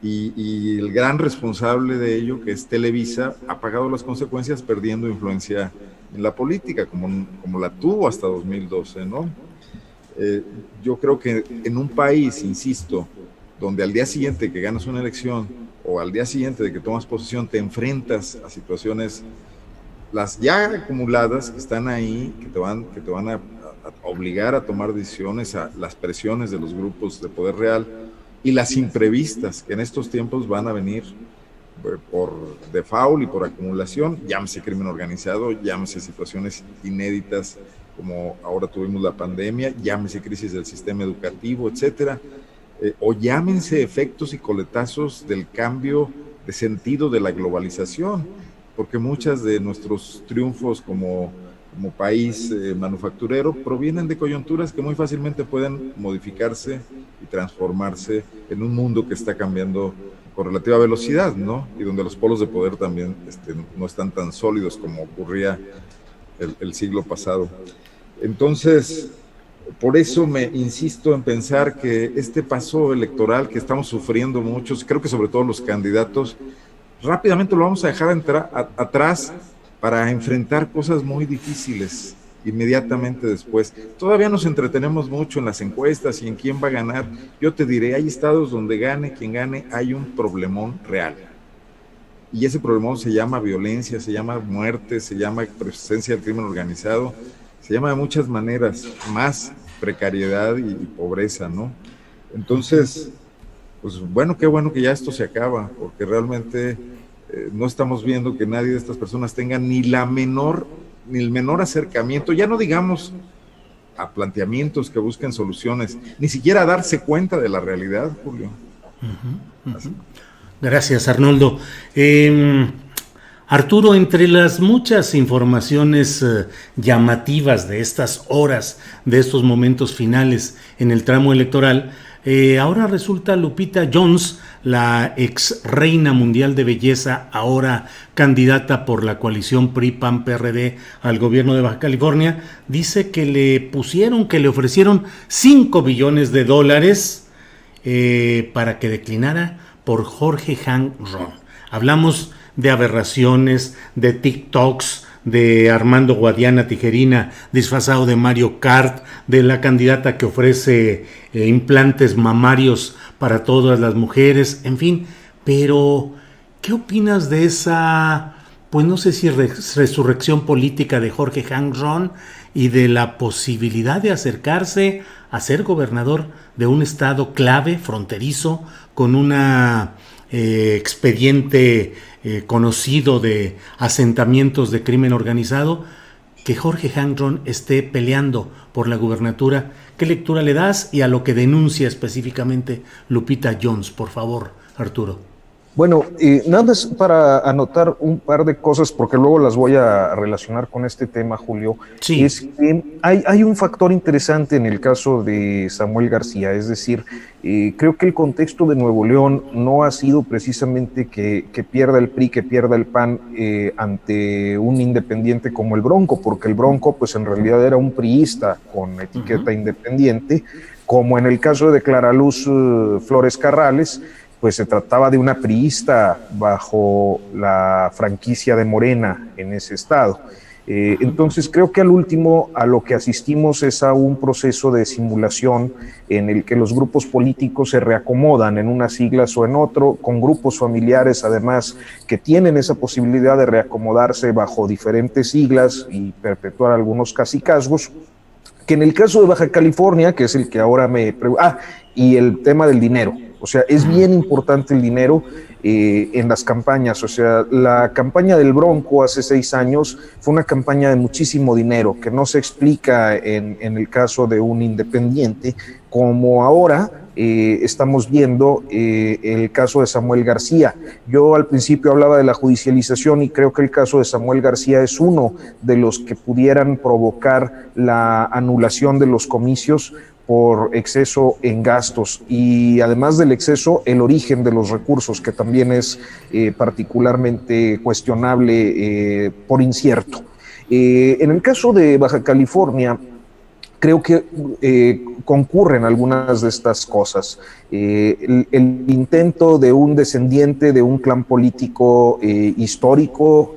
y el gran responsable de ello, que es Televisa, ha pagado las consecuencias perdiendo influencia en la política, como la tuvo hasta 2012, ¿no? Yo creo que en un país, insisto, donde al día siguiente que ganas una elección o al día siguiente de que tomas posesión te enfrentas a situaciones, las ya acumuladas que están ahí, que te van a obligar a tomar decisiones, a las presiones de los grupos de poder real y las imprevistas que en estos tiempos van a venir por default y por acumulación, llámese crimen organizado, llámese situaciones inéditas como ahora tuvimos la pandemia, llámese crisis del sistema educativo, etcétera, o llámense efectos y coletazos del cambio de sentido de la globalización, porque muchas de nuestros triunfos como como país manufacturero, provienen de coyunturas que muy fácilmente pueden modificarse y transformarse en un mundo que está cambiando con relativa velocidad, ¿no? Y donde los polos de poder también no están tan sólidos como ocurría el siglo pasado. Entonces, por eso me insisto en pensar que este paso electoral que estamos sufriendo muchos, creo que sobre todo los candidatos, rápidamente lo vamos a dejar atrás para enfrentar cosas muy difíciles inmediatamente después. Todavía nos entretenemos mucho en las encuestas y en quién va a ganar. Yo te diré, hay estados donde gane quien gane, hay un problemón real. Y ese problemón se llama violencia, se llama muerte, se llama presencia del crimen organizado, se llama de muchas maneras, más precariedad y pobreza, ¿no? Entonces, pues bueno, qué bueno que ya esto se acaba, porque realmente no estamos viendo que nadie de estas personas tenga ni el menor acercamiento, ya no digamos a planteamientos que busquen soluciones, ni siquiera a darse cuenta de la realidad, Julio. Gracias, Arnoldo. Arturo, entre las muchas informaciones llamativas de estas horas, de estos momentos finales en el tramo electoral, ahora resulta Lupita Jones, la ex reina mundial de belleza, ahora candidata por la coalición PRI-PAN-PRD al gobierno de Baja California, dice que le ofrecieron $5 billones para que declinara por Jorge Hank Ron. Hablamos de aberraciones, de TikToks, de Armando Guadiana Tijerina disfrazado de Mario Kart, de la candidata que ofrece implantes mamarios para todas las mujeres, en fin. Pero, ¿qué opinas de esa, pues no sé si resurrección política de Jorge Hank Ron y de la posibilidad de acercarse a ser gobernador de un estado clave, fronterizo, con una expediente conocido de asentamientos de crimen organizado, que Jorge Hank Ron esté peleando por la gubernatura? ¿Qué lectura le das y a lo que denuncia específicamente Lupita Jones, por favor, Arturo? Bueno, nada más para anotar un par de cosas, porque luego las voy a relacionar con este tema, Julio. Sí. Es que hay un factor interesante en el caso de Samuel García, es decir, creo que el contexto de Nuevo León no ha sido precisamente que pierda el PRI, que pierda el PAN ante un independiente como el Bronco, porque el Bronco pues en realidad era un priista con etiqueta independiente, como en el caso de Clara Luz Flores Carrales, pues se trataba de una priista bajo la franquicia de Morena en ese estado. Entonces creo que al último a lo que asistimos es a un proceso de simulación en el que los grupos políticos se reacomodan en unas siglas o en otro, con grupos familiares además que tienen esa posibilidad de reacomodarse bajo diferentes siglas y perpetuar algunos cacicazgos, que en el caso de Baja California, que es el que ahora y el tema del dinero. O sea, es bien importante el dinero en las campañas. O sea, la campaña del Bronco hace 6 años fue una campaña de muchísimo dinero que no se explica en el caso de un independiente, como ahora estamos viendo el caso de Samuel García. Yo al principio hablaba de la judicialización y creo que el caso de Samuel García es uno de los que pudieran provocar la anulación de los comicios por exceso en gastos y además del exceso, el origen de los recursos, que también es particularmente cuestionable por incierto. En el caso de Baja California, creo que concurren algunas de estas cosas. El intento de un descendiente de un clan político histórico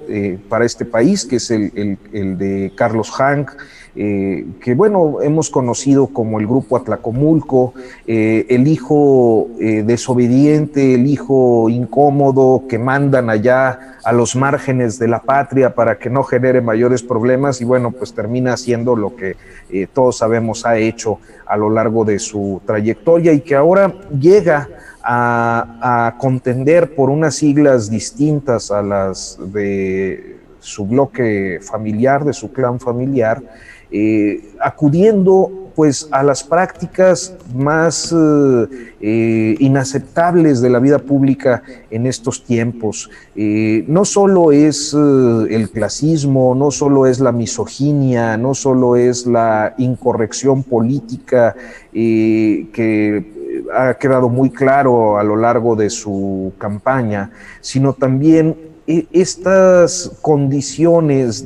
para este país, que es el de Carlos Hank, que bueno, hemos conocido como el grupo Atlacomulco, el hijo desobediente, el hijo incómodo que mandan allá a los márgenes de la patria para que no genere mayores problemas y bueno, pues termina haciendo lo que todos sabemos ha hecho a lo largo de su trayectoria y que ahora llega a contender por unas siglas distintas a las de su bloque familiar, de su clan familiar, acudiendo pues a las prácticas más inaceptables de la vida pública en estos tiempos. No solo es el clasismo, no solo es la misoginia, no solo es la incorrección política que ha quedado muy claro a lo largo de su campaña, sino también estas condiciones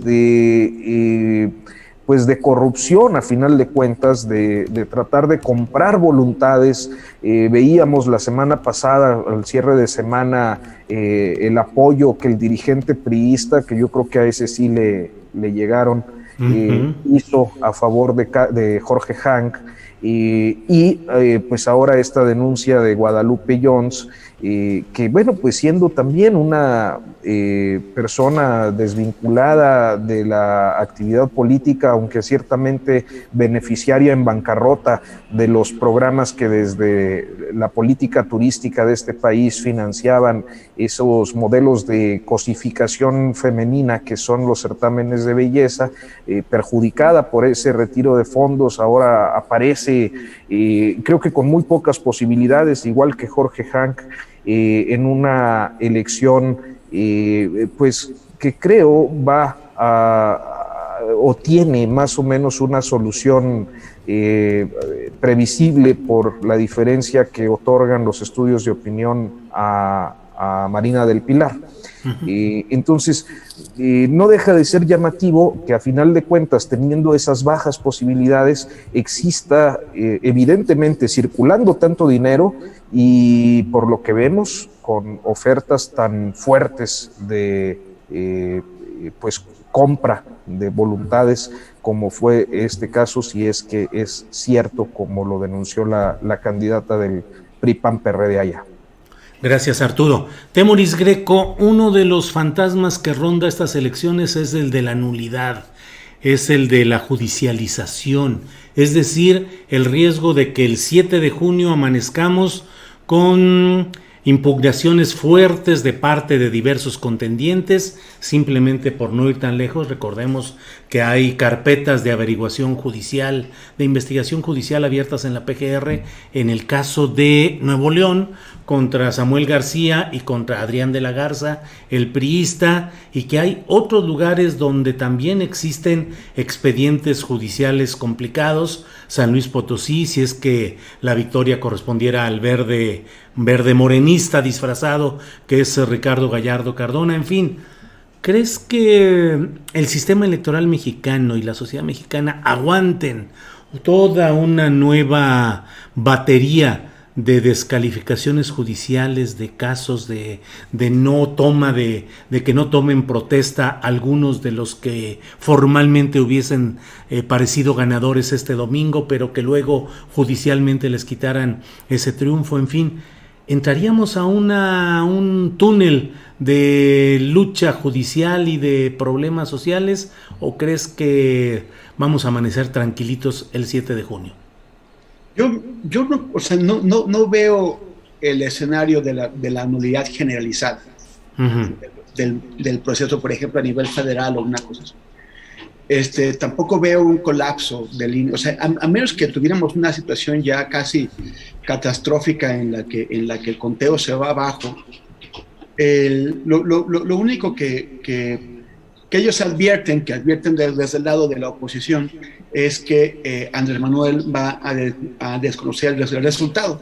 pues de corrupción, a final de cuentas, de tratar de comprar voluntades. Veíamos la semana pasada, al cierre de semana, el apoyo que el dirigente priista, que yo creo que a ese sí le llegaron, hizo a favor de Jorge Hank, pues ahora esta denuncia de Guadalupe Jones, que bueno, pues siendo también una persona desvinculada de la actividad política, aunque ciertamente beneficiaria en bancarrota de los programas que desde la política turística de este país financiaban esos modelos de cosificación femenina que son los certámenes de belleza, perjudicada por ese retiro de fondos, ahora aparece, creo que con muy pocas posibilidades, igual que Jorge Hank, en una elección pues que creo va o tiene más o menos una solución previsible por la diferencia que otorgan los estudios de opinión a Marina del Pilar. Entonces, no deja de ser llamativo que a final de cuentas, teniendo esas bajas posibilidades, exista evidentemente circulando tanto dinero y por lo que vemos con ofertas tan fuertes de pues compra de voluntades como fue este caso, si es que es cierto como lo denunció la candidata del PRI-PAN-PRD allá. Gracias, Arturo. Temoris Greco, uno de los fantasmas que ronda estas elecciones es el de la nulidad, es el de la judicialización, es decir, el riesgo de que el 7 de junio amanezcamos con impugnaciones fuertes de parte de diversos contendientes, simplemente por no ir tan lejos. Recordemos que hay carpetas de averiguación judicial, de investigación judicial abiertas en la PGR en el caso de Nuevo León, contra Samuel García y contra Adrián de la Garza, el priista, y que hay otros lugares donde también existen expedientes judiciales complicados. San Luis Potosí, si es que la victoria correspondiera al verde morenista disfrazado que es Ricardo Gallardo Cardona. En fin, ¿crees que el sistema electoral mexicano y la sociedad mexicana aguanten toda una nueva batería de descalificaciones judiciales, de casos de no toma, de que no tomen protesta algunos de los que formalmente hubiesen parecido ganadores este domingo, pero que luego judicialmente les quitaran ese triunfo? En fin, ¿entraríamos a un túnel de lucha judicial y de problemas sociales, o crees que vamos a amanecer tranquilitos el 7 de junio? Yo no, o sea, no veo el escenario de la nulidad generalizada del proceso, por ejemplo, a nivel federal o una cosa así. Tampoco veo un colapso del INE, o sea, a menos que tuviéramos una situación ya casi catastrófica en la que el conteo se va abajo. Lo único que ellos advierten desde el lado de la oposición es que Andrés Manuel va a desconocer el resultado.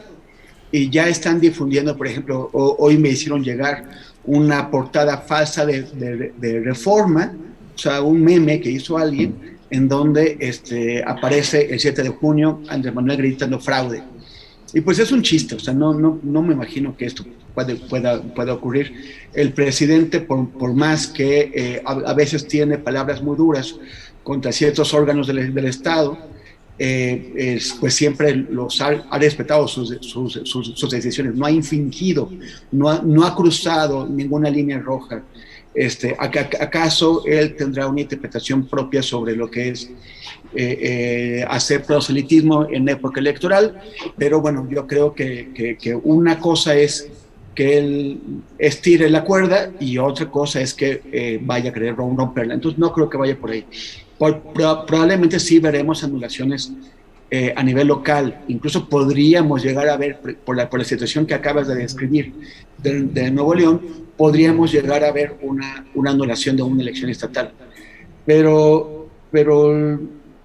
Y ya están difundiendo, por ejemplo, hoy me hicieron llegar una portada falsa de Reforma, o sea, un meme que hizo alguien en donde aparece el 7 de junio Andrés Manuel gritando fraude. Y pues es un chiste, o sea, no me imagino que esto pueda ocurrir. El presidente, por más que a veces tiene palabras muy duras contra ciertos órganos del Estado, pues siempre ha respetado sus decisiones, no ha infringido, no ha cruzado ninguna línea roja. ¿Acaso él tendrá una interpretación propia sobre lo que es hacer proselitismo en época electoral? Pero bueno, yo creo que una cosa es que él estire la cuerda y otra cosa es que vaya a querer romperla. Entonces no creo que vaya por ahí. Probablemente sí veremos anulaciones a nivel local, incluso podríamos llegar a ver, por la situación que acabas de describir de Nuevo León, podríamos llegar a ver una anulación de una elección estatal. Pero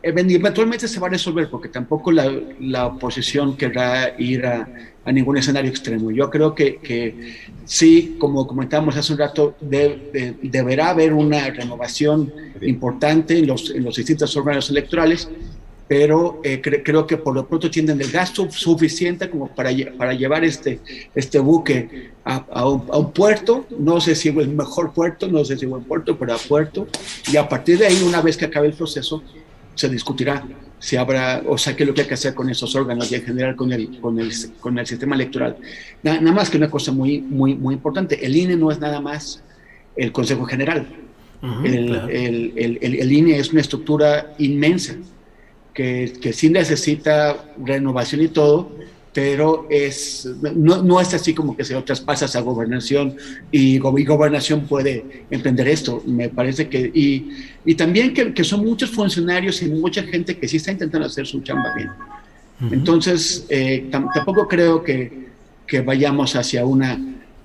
eventualmente se va a resolver, porque tampoco la oposición querrá ir a ningún escenario extremo. Yo creo que sí, como comentábamos hace un rato, deberá haber una renovación importante en los distintos órganos electorales, pero creo que por lo pronto tienen el gasto suficiente como para llevar este buque a un puerto. No sé si el mejor puerto, no sé si buen puerto, pero a puerto, y a partir de ahí, una vez que acabe el proceso, se discutirá si habrá, o sea, qué es lo que hay que hacer con esos órganos y en general con el sistema electoral. Nada más que una cosa muy importante: el INE no es nada más el Consejo General. Claro. El INE es una estructura inmensa que sí necesita renovación y todo, pero no es así como que se lo traspasas a gobernación y gobernación puede emprender esto. Me parece que, y también que son muchos funcionarios y mucha gente que sí está intentando hacer su chamba bien. Entonces, tampoco creo que vayamos hacia una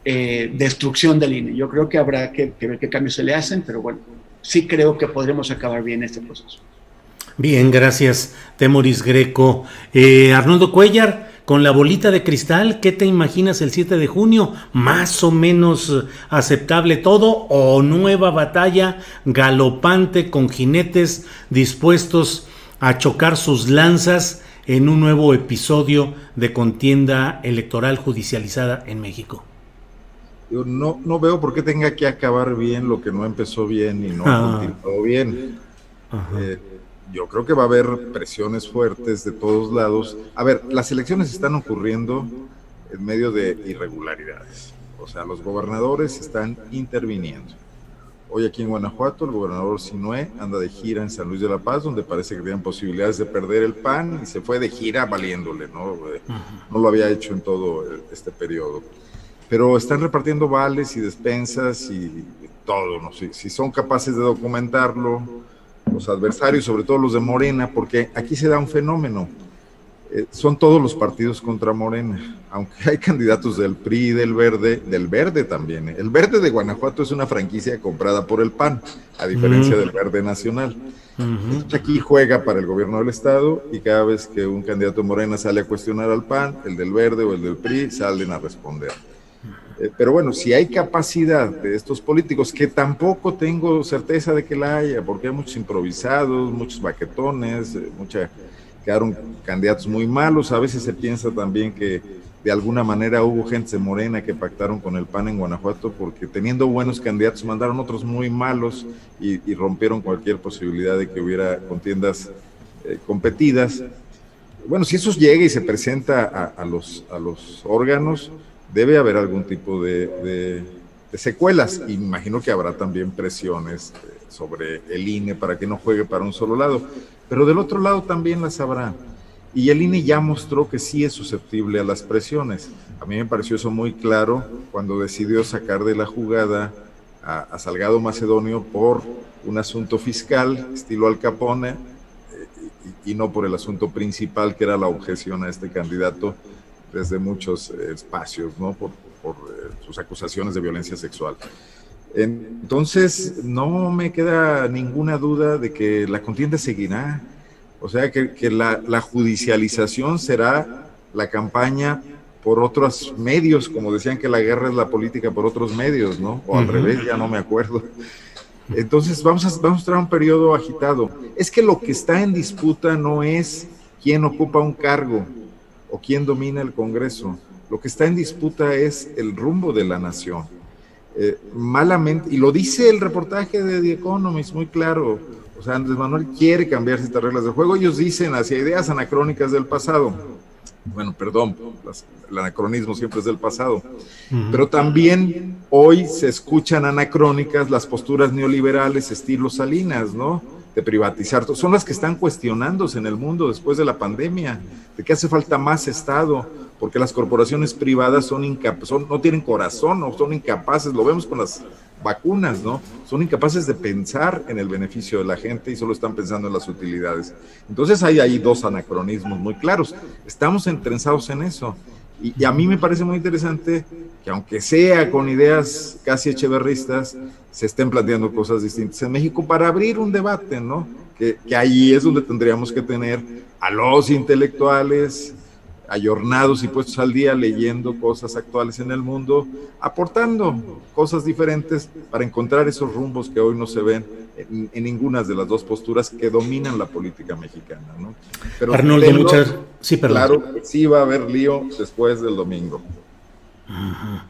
destrucción del INE. Yo creo que habrá que ver qué cambios se le hacen, pero bueno, sí creo que podremos acabar bien este proceso. Bien, gracias, Temoris Greco. Arnoldo Cuellar, con la bolita de cristal, ¿qué te imaginas el 7 de junio? ¿Más o menos aceptable todo o nueva batalla galopante con jinetes dispuestos a chocar sus lanzas en un nuevo episodio de contienda electoral judicializada en México? Yo no veo por qué tenga que acabar bien lo que no empezó bien y no ha continuado bien. Yo creo que va a haber presiones fuertes de todos lados. A ver, las elecciones están ocurriendo en medio de irregularidades. O sea, los gobernadores están interviniendo. Hoy aquí en Guanajuato, el gobernador Sinue anda de gira en San Luis de la Paz, donde parece que tenían posibilidades de perder el PAN, y se fue de gira valiéndole, ¿no? No lo había hecho en todo este periodo. Pero están repartiendo vales y despensas y todo, ¿no? Si son capaces de documentarlo, los adversarios, sobre todo los de Morena, porque aquí se da un fenómeno. Son todos los partidos contra Morena, aunque hay candidatos del PRI, del Verde también. El Verde de Guanajuato es una franquicia comprada por el PAN, a diferencia del Verde Nacional. Aquí juega para el gobierno del estado, y cada vez que un candidato de Morena sale a cuestionar al PAN, el del Verde o el del PRI salen a responder. Pero bueno, si hay capacidad de estos políticos, que tampoco tengo certeza de que la haya, porque hay muchos improvisados, muchos baquetones, quedaron candidatos muy malos. A veces se piensa también que de alguna manera hubo gente de Morena que pactaron con el PAN en Guanajuato, porque teniendo buenos candidatos mandaron otros muy malos y rompieron cualquier posibilidad de que hubiera contiendas competidas. Bueno, si eso llega y se presenta a los órganos, debe haber algún tipo de secuelas. Y me imagino que habrá también presiones sobre el INE para que no juegue para un solo lado, pero del otro lado también las habrá. Y el INE ya mostró que sí es susceptible a las presiones. A mí me pareció eso muy claro cuando decidió sacar de la jugada a Salgado Macedonio por un asunto fiscal, estilo Al Capone, y no por el asunto principal, que era la objeción a este candidato desde muchos espacios, ¿no? Por sus acusaciones de violencia sexual. Entonces, no me queda ninguna duda de que la contienda seguirá. O sea, que la judicialización será la campaña por otros medios, como decían que la guerra es la política por otros medios, ¿no? O al revés, ya no me acuerdo. Entonces, vamos a entrar a un periodo agitado. Es que lo que está en disputa no es quién ocupa un cargo o quién domina el Congreso. Lo que está en disputa es el rumbo de la nación. Malamente, y lo dice el reportaje de The Economist muy claro, o sea, Andrés Manuel quiere cambiar estas reglas de juego. Ellos dicen hacia ideas anacrónicas del pasado. Bueno, perdón, el anacronismo siempre es del pasado, pero también hoy se escuchan anacrónicas las posturas neoliberales estilo Salinas, ¿no? de privatizar, son las que están cuestionándose en el mundo después de la pandemia, de que hace falta más Estado, porque las corporaciones privadas no tienen corazón, no son incapaces, lo vemos con las vacunas, ¿no? Son incapaces de pensar en el beneficio de la gente y solo están pensando en las utilidades. Entonces hay ahí dos anacronismos muy claros. Estamos entrenzados en eso. Y a mí me parece muy interesante que, aunque sea con ideas casi echeverristas, se estén planteando cosas distintas en México para abrir un debate, ¿no? Que ahí es donde tendríamos que tener a los intelectuales ayornados y puestos al día, leyendo cosas actuales en el mundo, aportando cosas diferentes para encontrar esos rumbos que hoy no se ven en ninguna de las dos posturas que dominan la política mexicana, ¿no? Pero Arnoldo, sí, perdón. Claro que sí va a haber lío después del domingo. Ajá.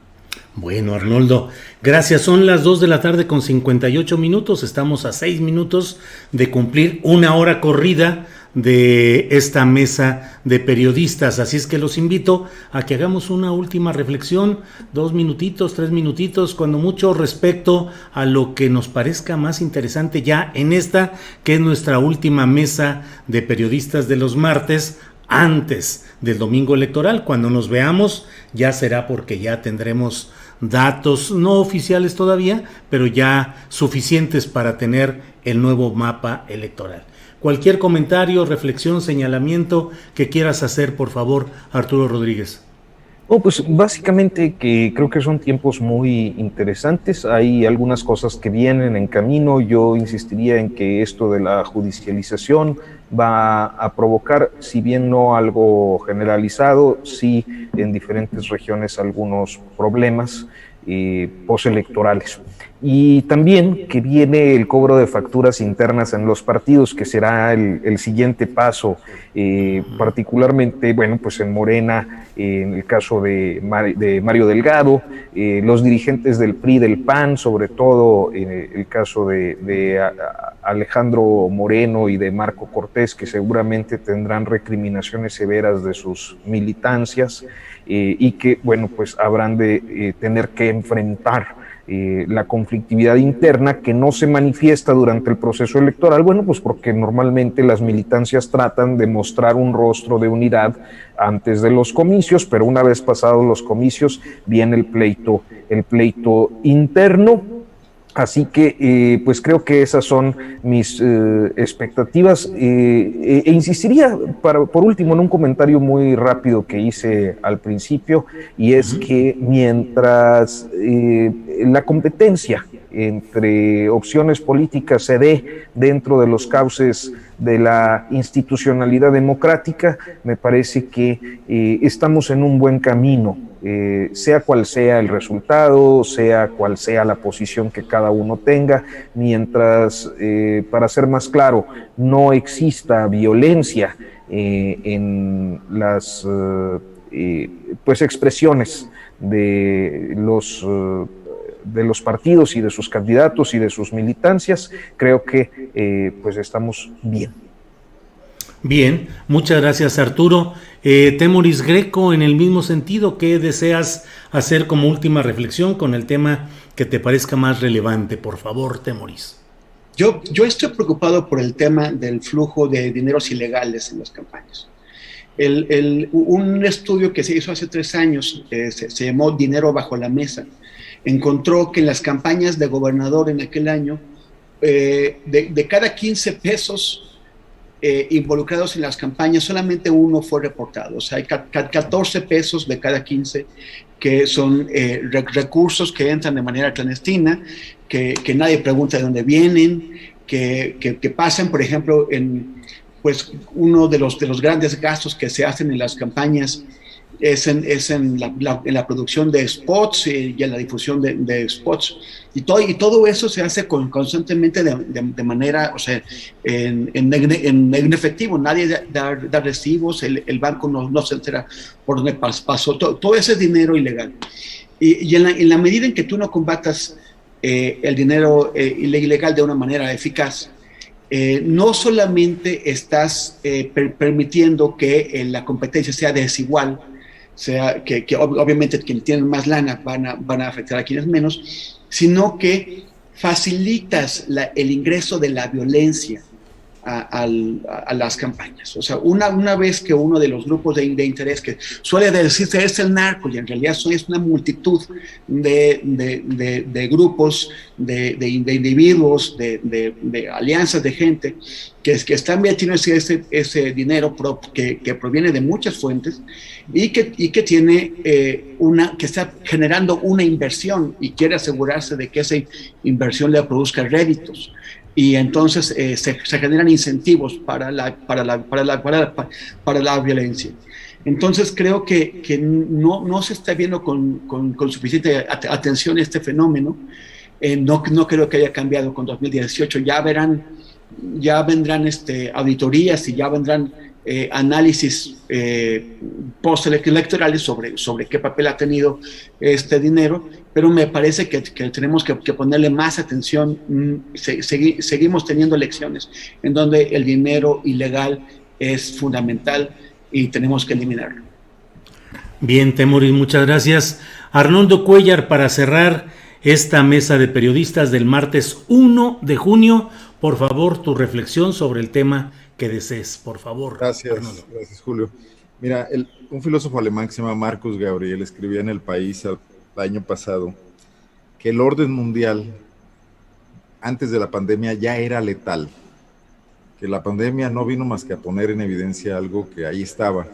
Bueno, Arnoldo, gracias. Son las 2 de la tarde con 58 minutos. Estamos a 6 minutos de cumplir una hora corrida de esta mesa de periodistas. Así es que los invito a que hagamos una última reflexión, 2 minutitos, 3 minutitos, cuando mucho, respecto a lo que nos parezca más interesante ya en esta, que es nuestra última mesa de periodistas de los martes, antes del domingo electoral. Cuando nos veamos ya será porque ya tendremos datos no oficiales todavía, pero ya suficientes para tener el nuevo mapa electoral. Cualquier comentario, reflexión, señalamiento que quieras hacer, por favor, Arturo Rodríguez. Pues básicamente que creo que son tiempos muy interesantes. Hay algunas cosas que vienen en camino. Yo insistiría en que esto de la judicialización va a provocar, si bien no algo generalizado, sí en diferentes regiones algunos problemas postelectorales. Y también que viene el cobro de facturas internas en los partidos, que será el siguiente paso, particularmente, bueno, pues en Morena, en el caso de Mario Delgado, los dirigentes del PRI, del PAN, sobre todo en el caso de Alejandro Moreno y de Marco Cortés, que seguramente tendrán recriminaciones severas de sus militancias y que, bueno, pues habrán de tener que enfrentar la conflictividad interna que no se manifiesta durante el proceso electoral, bueno, pues porque normalmente las militancias tratan de mostrar un rostro de unidad antes de los comicios, pero una vez pasados los comicios viene el pleito interno. Así que, pues creo que esas son mis expectativas. E insistiría, por último, en un comentario muy rápido que hice al principio, y es que mientras la competencia entre opciones políticas se dé dentro de los cauces de la institucionalidad democrática, me parece que estamos en un buen camino. Sea cual sea el resultado, sea cual sea la posición que cada uno tenga, mientras, para ser más claro, no exista violencia en las pues expresiones de los partidos y de sus candidatos y de sus militancias, creo que pues estamos bien. Bien, muchas gracias, Arturo. Temoris Greco, en el mismo sentido, ¿qué deseas hacer como última reflexión con el tema que te parezca más relevante? Por favor, Temoris. Yo estoy preocupado por el tema del flujo de dineros ilegales en las campañas. Un estudio que se hizo hace 3 años, se llamó Dinero bajo la mesa, encontró que en las campañas de gobernador en aquel año, de cada 15 pesos involucrados en las campañas, solamente uno fue reportado. O sea, hay 14 pesos de cada 15 que son recursos que entran de manera clandestina, que nadie pregunta de dónde vienen, que pasan, por ejemplo, pues uno de los grandes gastos que se hacen en las campañas es en la producción de spots y en la difusión de spots. Y todo eso se hace constantemente de manera, o sea, en efectivo. Nadie da recibos, el banco no se entera por dónde pasó. Todo ese dinero ilegal. Y en la medida en que tú no combatas el dinero ilegal de una manera eficaz, no solamente estás permitiendo que la competencia sea desigual, sea que obviamente quienes tienen más lana van a afectar a quienes menos, sino que facilitas el ingreso de la violencia a las campañas. O sea, una vez que uno de los grupos de interés que suele decirse es el narco, y en realidad es una multitud de grupos, de individuos, de alianzas de gente que están metiendo ese dinero que proviene de muchas fuentes y que tiene que está generando una inversión y quiere asegurarse de que esa inversión le produzca réditos. Y entonces se generan incentivos para la violencia. Entonces creo que no se está viendo con suficiente atención este fenómeno. No creo que haya cambiado con 2018. Ya vendrán auditorías y ya vendrán análisis postelectorales sobre qué papel ha tenido este dinero, pero me parece que tenemos que ponerle más atención. Seguimos teniendo elecciones en donde el dinero ilegal es fundamental y tenemos que eliminarlo. Bien, Temoris, muchas gracias. Arnoldo Cuellar, para cerrar esta mesa de periodistas del martes 1 de junio, por favor, tu reflexión sobre el tema que desees, por favor. Gracias, gracias, Julio. Mira, un filósofo alemán que se llama Marcus Gabriel escribía en El País el año pasado que el orden mundial antes de la pandemia ya era letal, que la pandemia no vino más que a poner en evidencia algo que ahí estaba.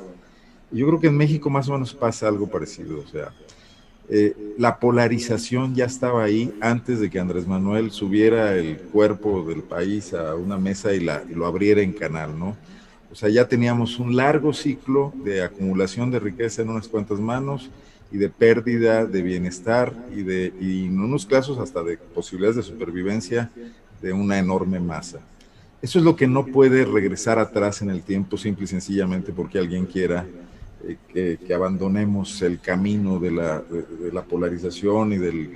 Y yo creo que en México más o menos pasa algo parecido, o sea, la polarización ya estaba ahí antes de que Andrés Manuel subiera el cuerpo del país a una mesa y lo abriera en canal, ¿no? O sea, ya teníamos un largo ciclo de acumulación de riqueza en unas cuantas manos y de pérdida de bienestar y en unos casos hasta de posibilidades de supervivencia de una enorme masa. Eso es lo que no puede regresar atrás en el tiempo simple y sencillamente porque alguien quiera que abandonemos el camino de la polarización y de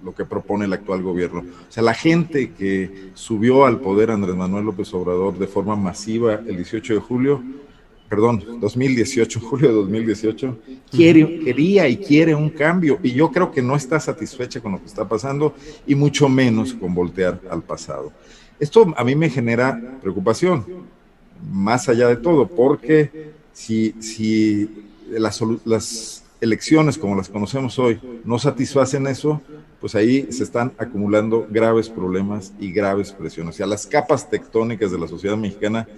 lo que propone el actual gobierno. O sea, la gente que subió al poder a Andrés Manuel López Obrador de forma masiva el 2018, julio de 2018, quería y quiere un cambio, y yo creo que no está satisfecha con lo que está pasando, y mucho menos con voltear al pasado. Esto a mí me genera preocupación, más allá de todo, porque si las elecciones como las conocemos hoy no satisfacen eso, pues ahí se están acumulando graves problemas y graves presiones. O sea, las capas tectónicas de la sociedad mexicana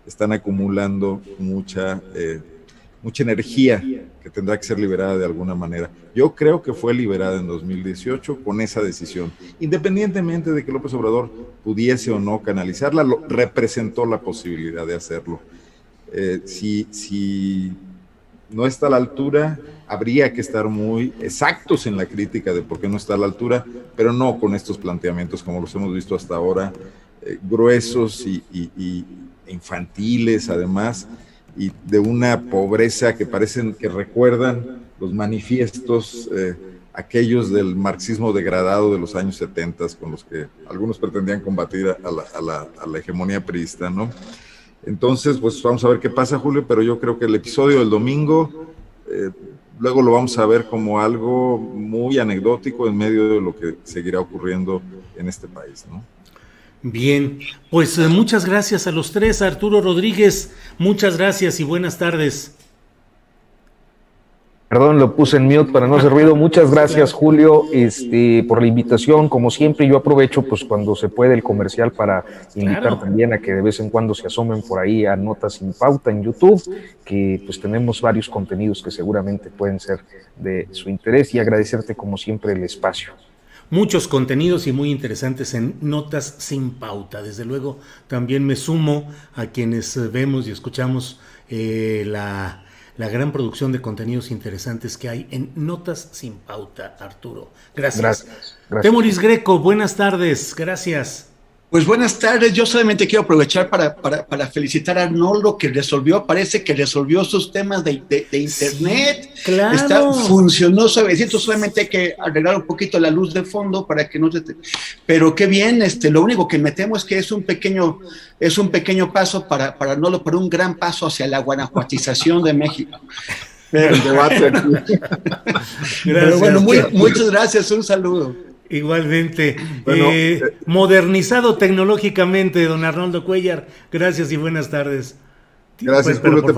están acumulando mucha energía que tendrá que ser liberada de alguna manera. Yo creo que fue liberada en 2018 con esa decisión. Independientemente de que López Obrador pudiese o no canalizarla, representó la posibilidad de hacerlo. Si no está a la altura, habría que estar muy exactos en la crítica de por qué no está a la altura, pero no con estos planteamientos como los hemos visto hasta ahora, gruesos y infantiles además, y de una pobreza que parecen que recuerdan los manifiestos aquellos del marxismo degradado de los años 70 con los que algunos pretendían combatir a la hegemonía priista, ¿no? Entonces, pues vamos a ver qué pasa, Julio, pero yo creo que el episodio del domingo, luego lo vamos a ver como algo muy anecdótico en medio de lo que seguirá ocurriendo en este país, ¿no? Bien, pues muchas gracias a los tres. Arturo Rodríguez, muchas gracias y buenas tardes. Perdón, lo puse en mute para no hacer ruido. Muchas gracias, Julio, por la invitación. Como siempre, yo aprovecho pues cuando se puede el comercial para invitar también a que de vez en cuando se asomen por ahí a Notas Sin Pauta en YouTube, que pues tenemos varios contenidos que seguramente pueden ser de su interés, y agradecerte como siempre el espacio. Muchos contenidos y muy interesantes en Notas Sin Pauta. Desde luego, también me sumo a quienes vemos y escuchamos la gran producción de contenidos interesantes que hay en Notas Sin Pauta, Arturo. Gracias. Temoris Greco, buenas tardes. Gracias. Pues buenas tardes, yo solamente quiero aprovechar para felicitar a Arnoldo, que parece que resolvió sus temas de internet. Sí, claro. Funcionó suavecito, solamente hay que arreglar un poquito la luz de fondo para que no se... Pero qué bien, lo único que me temo es que es un pequeño paso para Arnoldo, pero un gran paso hacia la guanajuatización de México. Pero bueno, muchas gracias, un saludo. Igualmente. Bueno, Modernizado tecnológicamente, don Arnoldo Cuellar. Gracias y buenas tardes. Gracias, Pero Julio.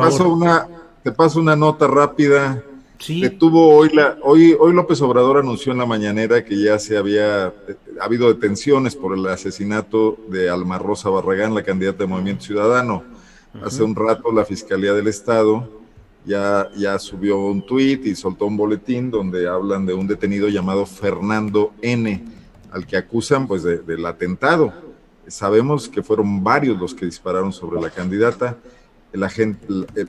Te paso una nota rápida. Sí. Detuvo hoy López Obrador anunció en la mañanera que ya ha habido detenciones por el asesinato de Alma Rosa Barragán, la candidata de Movimiento Ciudadano. Hace un rato la Fiscalía del Estado ya subió un tuit y soltó un boletín donde hablan de un detenido llamado Fernando N., al que acusan pues del atentado. Sabemos que fueron varios los que dispararon sobre la candidata. El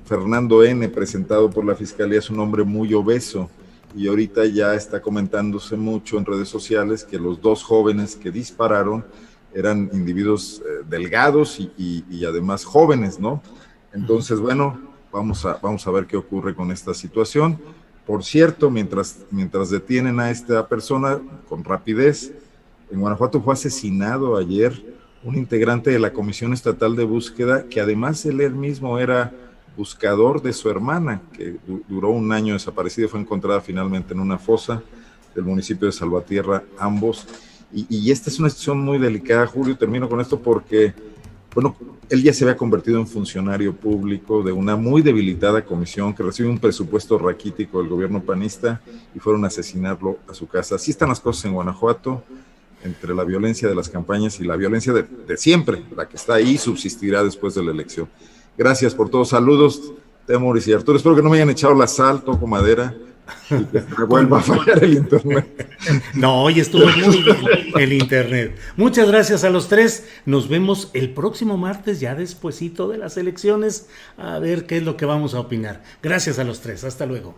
Fernando N., presentado por la Fiscalía, es un hombre muy obeso y ahorita ya está comentándose mucho en redes sociales que los dos jóvenes que dispararon eran individuos delgados y además jóvenes, ¿no? Entonces, bueno, vamos a ver qué ocurre con esta situación. Por cierto, mientras detienen a esta persona con rapidez, en Guanajuato fue asesinado ayer un integrante de la Comisión Estatal de Búsqueda, que además él mismo era buscador de su hermana, que duró un año desaparecida y fue encontrada finalmente en una fosa del municipio de Salvatierra, ambos. Y esta es una situación muy delicada, Julio. Termino con esto porque, bueno, él ya se había convertido en funcionario público de una muy debilitada comisión que recibe un presupuesto raquítico del gobierno panista y fueron a asesinarlo a su casa. Así están las cosas en Guanajuato, entre la violencia de las campañas y la violencia de siempre, la que está ahí subsistirá después de la elección. Gracias por todos. Saludos, Temoris y Arturo. Espero que no me hayan echado la sal, toco madera, y que me vuelva a fallar el internet. No, hoy estuvo muy bien el internet. Muchas gracias a los tres. Nos vemos el próximo martes, ya despuesito de las elecciones, a ver qué es lo que vamos a opinar. Gracias a los tres. Hasta luego.